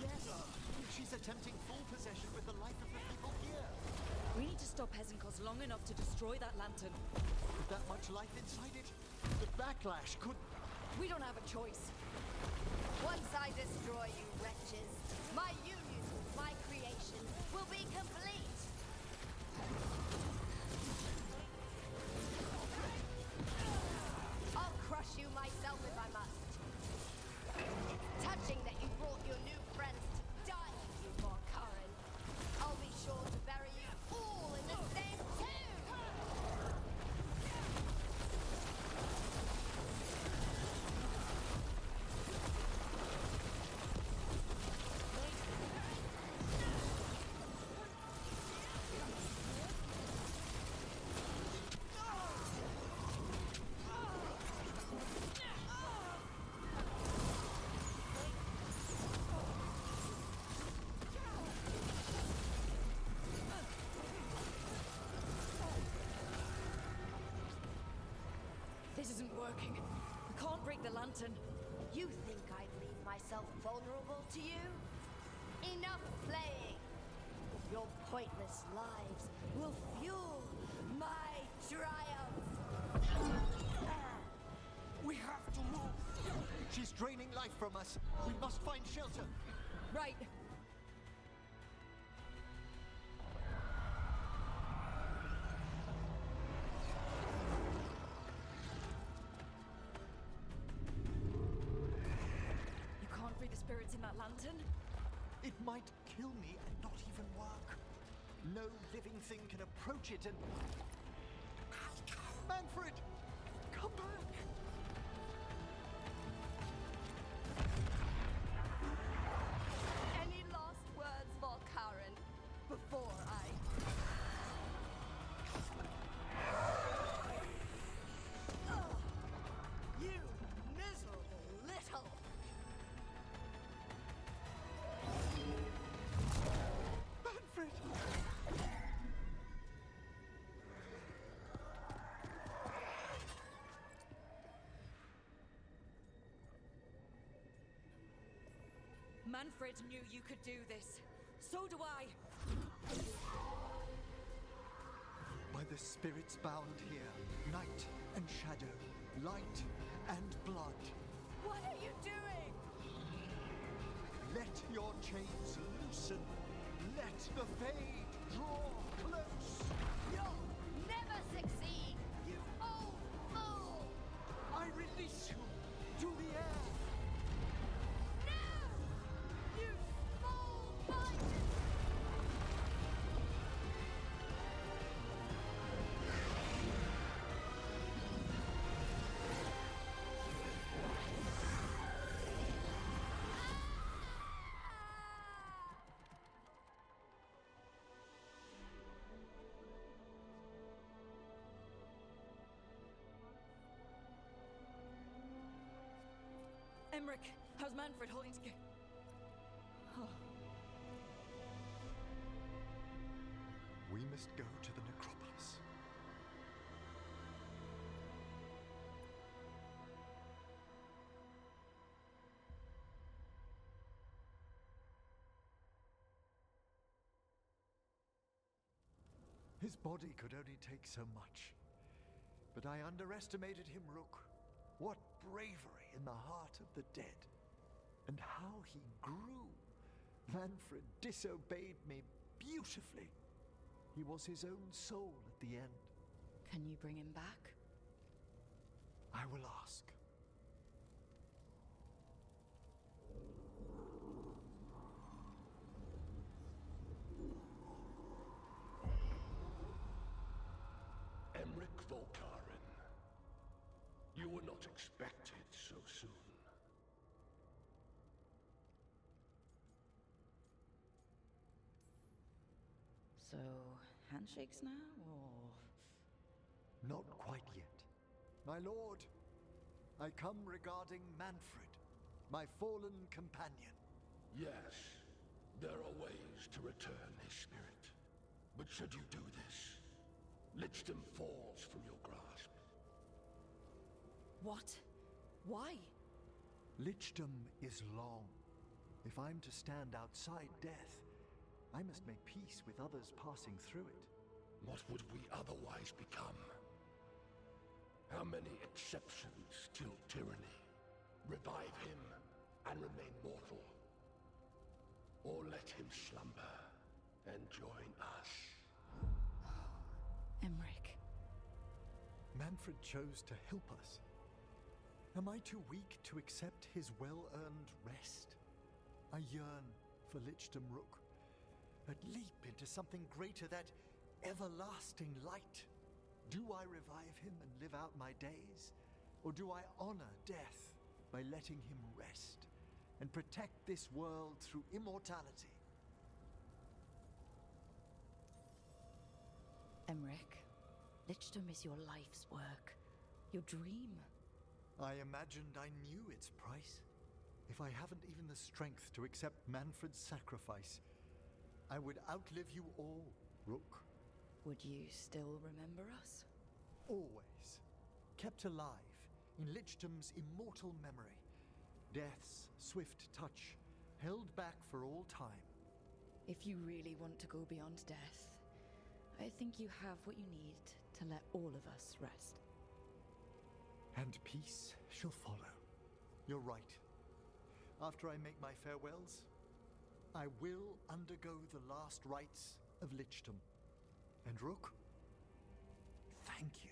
Yes! She's attempting full possession with the life of the people here. We need to stop Hezenkos long enough to destroy that lantern. With that much life inside it, the backlash could... We don't have a choice. Once I destroy you wretches, my union with my creation will be complete! I'll crush you myself if I must. Touching that you brought your new friends to die with you, Volkaren. I'll be sure to bury you all in the same tomb! This isn't working. We can't break the lantern. You think I'd leave myself vulnerable to you? Enough playing! Your pointless lives will fuel my triumph! We have to move! She's draining life from us. We must find shelter. Right. You can't free the spirits in that lantern? It might kill me and not even work. No living thing can approach it and... Manfred! Come back! Any last words, Volkaren, before I... Ugh! You miserable little... Manfred! Manfred knew you could do this. So do I. By the spirits bound here, night and shadow, light and blood. What are you doing? Let your chains loosen. Let the fade draw close. You'll never succeed, you old fool! I release you to the air. No! You small-minded! Emmerich, how's Manfred holding together? Oh. We must go to the necropolis. His body could only take so much. But I underestimated him, Rook. What bravery in the heart of the dead. And how he grew. Manfred disobeyed me beautifully. He was his own soul at the end. Can you bring him back? I will ask. Emric Volkaren. You were not expected so soon. So, handshakes now, or...? Not quite yet. My lord, I come regarding Manfred, my fallen companion. Yes, there are ways to return his spirit. But should you do this, Lichdom falls from your grasp. What? Why? Lichdom is long. If I'm to stand outside death, I must make peace with others passing through it. What would we otherwise become? How many exceptions till tyranny? Revive him and remain mortal. Or let him slumber and join us. Emric. Manfred chose to help us. Am I too weak to accept his well-earned rest? I yearn for Lichdom, Rook. But leap into something greater, that everlasting light. Do I revive him and live out my days? Or do I honor death by letting him rest and protect this world through immortality? Emric, Lichdom is your life's work, your dream. I imagined I knew its price. If I haven't even the strength to accept Manfred's sacrifice, I would outlive you all, Rook. Would you still remember us? Always. Kept alive in Lichdom's immortal memory. Death's swift touch, held back for all time. If you really want to go beyond death, I think you have what you need to let all of us rest. And peace shall follow. You're right. After I make my farewells, I will undergo the last rites of Lichdom. And Rook, thank you.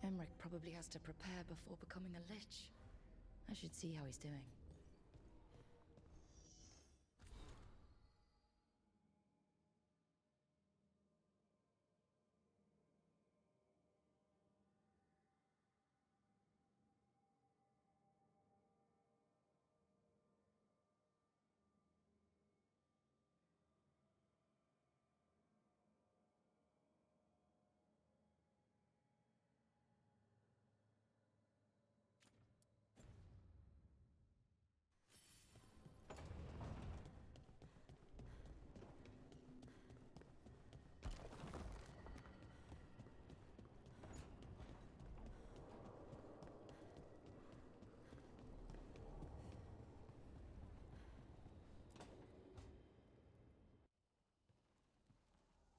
Emric probably has to prepare before becoming a lich. I should see how he's doing.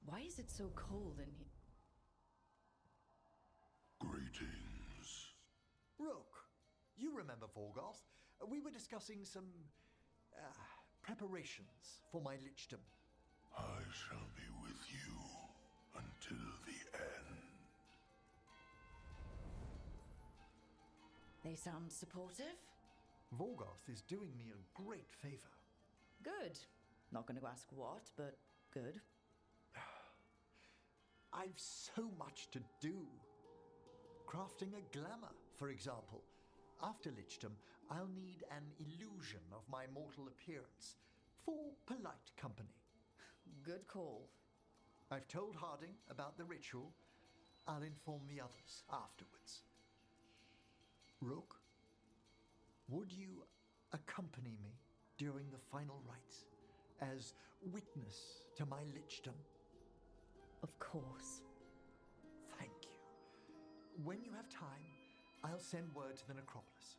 Why is it so cold in here? Greetings. Rook, you remember Vorgoth? We were discussing some preparations for my Lichdom. I shall be with you until the end. They sound supportive? Vorgoth is doing me a great favor. Good. Not going to ask what, but good. I've so much to do. Crafting a glamour For example, after Lichdom, I'll need an illusion of my mortal appearance for polite company. Good call. I've told Harding about the ritual. I'll inform the others afterwards. Rook, would you accompany me during the final rites as witness to my Lichdom? Of course. Thank you. When you have time, I'll send word to the necropolis.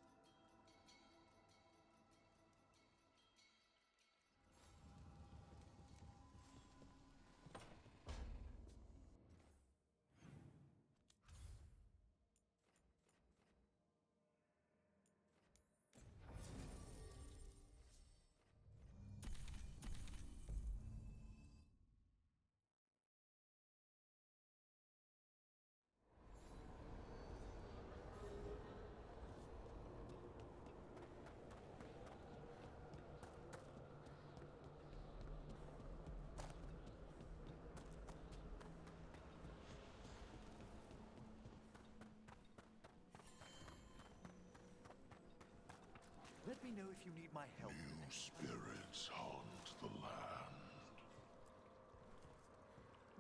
Let me know if you need my help. New spirits haunt the land.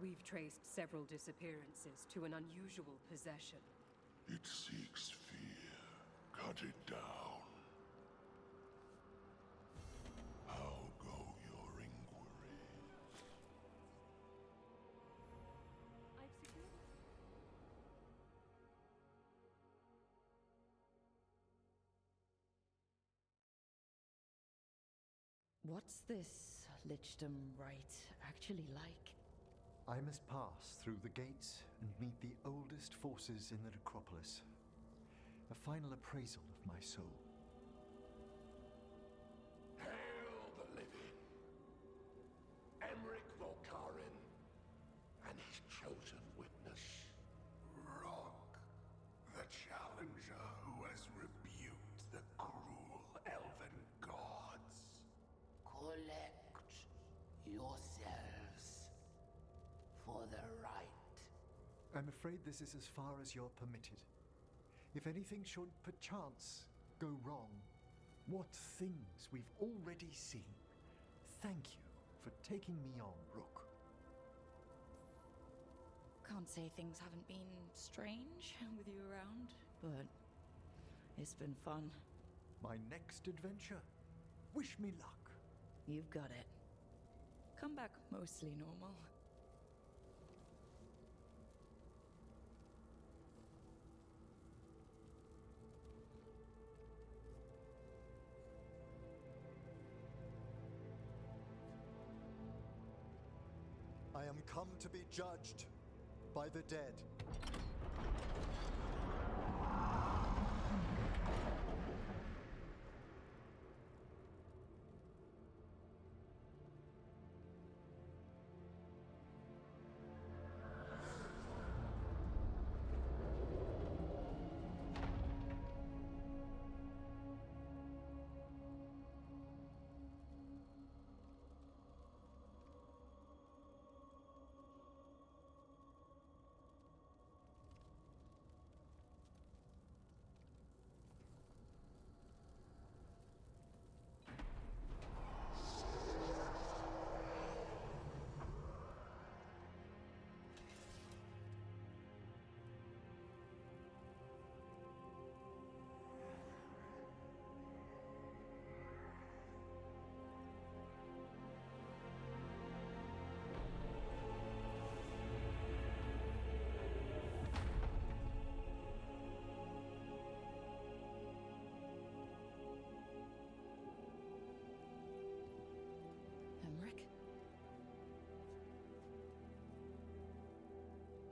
We've traced several disappearances to an unusual possession. It seeks fear. Cut it down. How go your inquiries? I've secured. What's this Lichdom rite actually like? I must pass through the gates and meet the oldest forces in the necropolis. A final appraisal of my soul. Hail the living! Emmerich Volkaren and his chosen witness, Rock, the challenger who has rebuked the cruel elven gods. Collect yourselves for the right. I'm afraid this is as far as you're permitted. If anything should perchance go wrong, what things we've already seen. Thank you for taking me on, Rook. Can't say things haven't been strange with you around, but it's been fun. My next adventure. Wish me luck. You've got it. Come back mostly normal. I am come to be judged by the dead.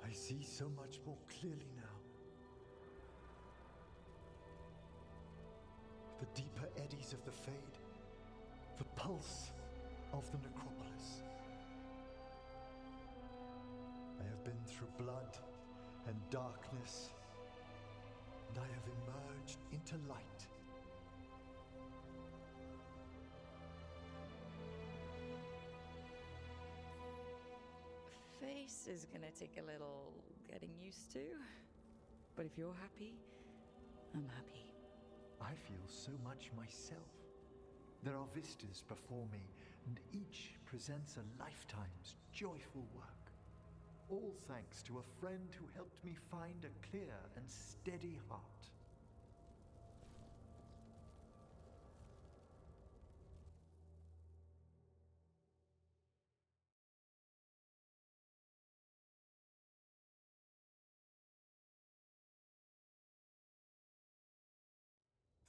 I see so much more clearly now. The deeper eddies of the Fade, the pulse of the necropolis. I have been through blood and darkness, and I have emerged into light. Face is gonna take a little getting used to, but if you're happy, I'm happy. I feel so much myself. There are vistas before me, and each presents a lifetime's joyful work. All thanks to a friend who helped me find a clear and steady heart.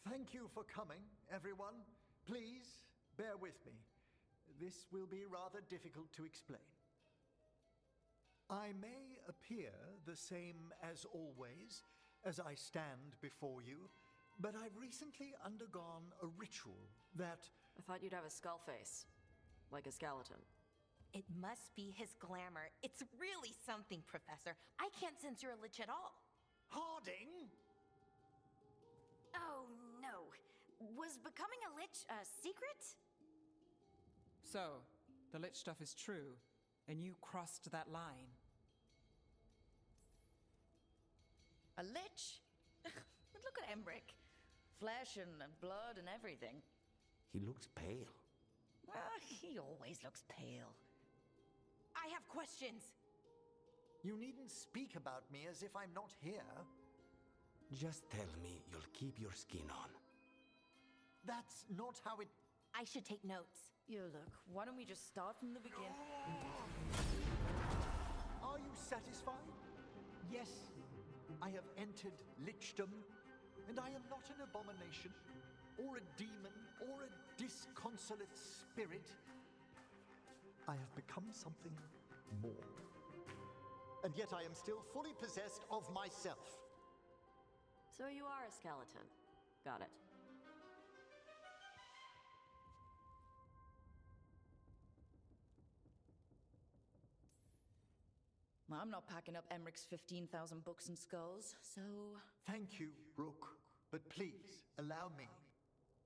Thank you for coming, everyone. Please, bear with me. This will be rather difficult to explain. I may appear the same as always, as I stand before you, but I've recently undergone a ritual that... I thought you'd have a skull face. Like a skeleton. It must be his glamour. It's really something, Professor. I can't sense you're a lich at all. Harding! Oh, no. Was becoming a lich a secret? So, the lich stuff is true, and you crossed that line. A lich? But look at Emmerich. Flesh and blood and everything. He looks pale. He always looks pale. I have questions. You needn't speak about me as if I'm not here. Just tell me you'll keep your skin on. That's not how it... I should take notes. You look, why don't we just start from the beginning? Are you satisfied? Yes, I have entered lichdom, and I am not an abomination, or a demon, or a disconsolate spirit. I have become something more. And yet I am still fully possessed of myself. So you are a skeleton. Got it. I'm not packing up Emmerich's 15,000 books and skulls, so... Thank you, Rook. But please, allow me.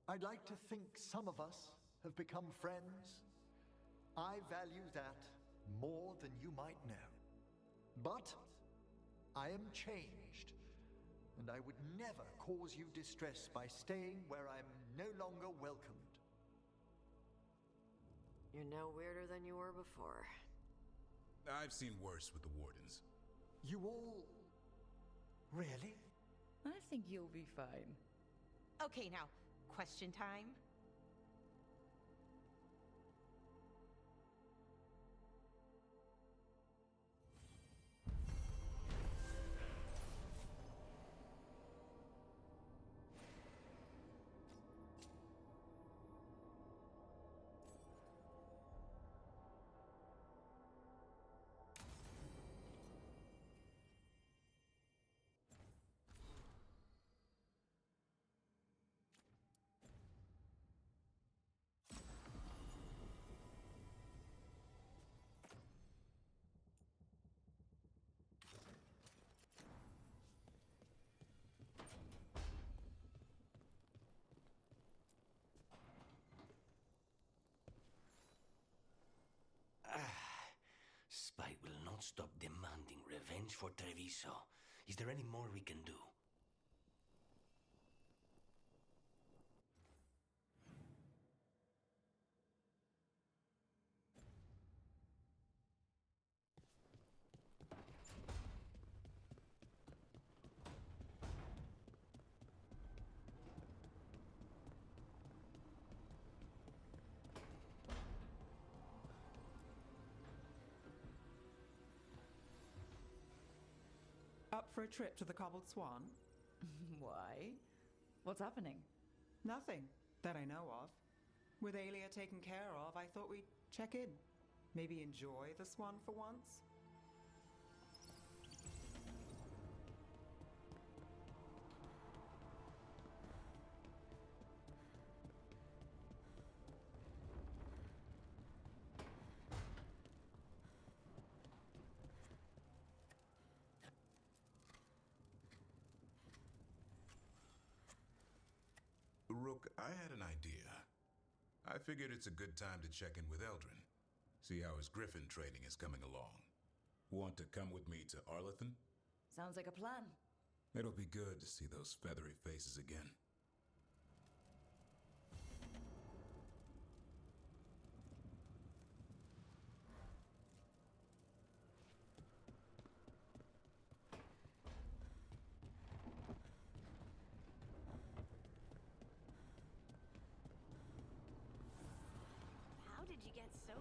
I'd like to think some of us have become friends. I value that more than you might know. But I am changed, and I would never cause you distress by staying where I'm no longer welcomed. You're no weirder than you were before. I've seen worse with the Wardens. You all... really? I think you'll be fine. Okay, now, question time. Spite will not stop demanding revenge for Treviso. Is there any more we can do? Up for a trip to the Cobbled Swan? Why? What's happening? Nothing, that I know of. With Aelia taken care of, I thought we'd check in. Maybe enjoy the Swan for once? Rook, I had an idea. I figured it's a good time to check in with Eldrin. See how his griffin training is coming along. Want to come with me to Arlathan? Sounds like a plan. It'll be good to see those feathery faces again. How did you get so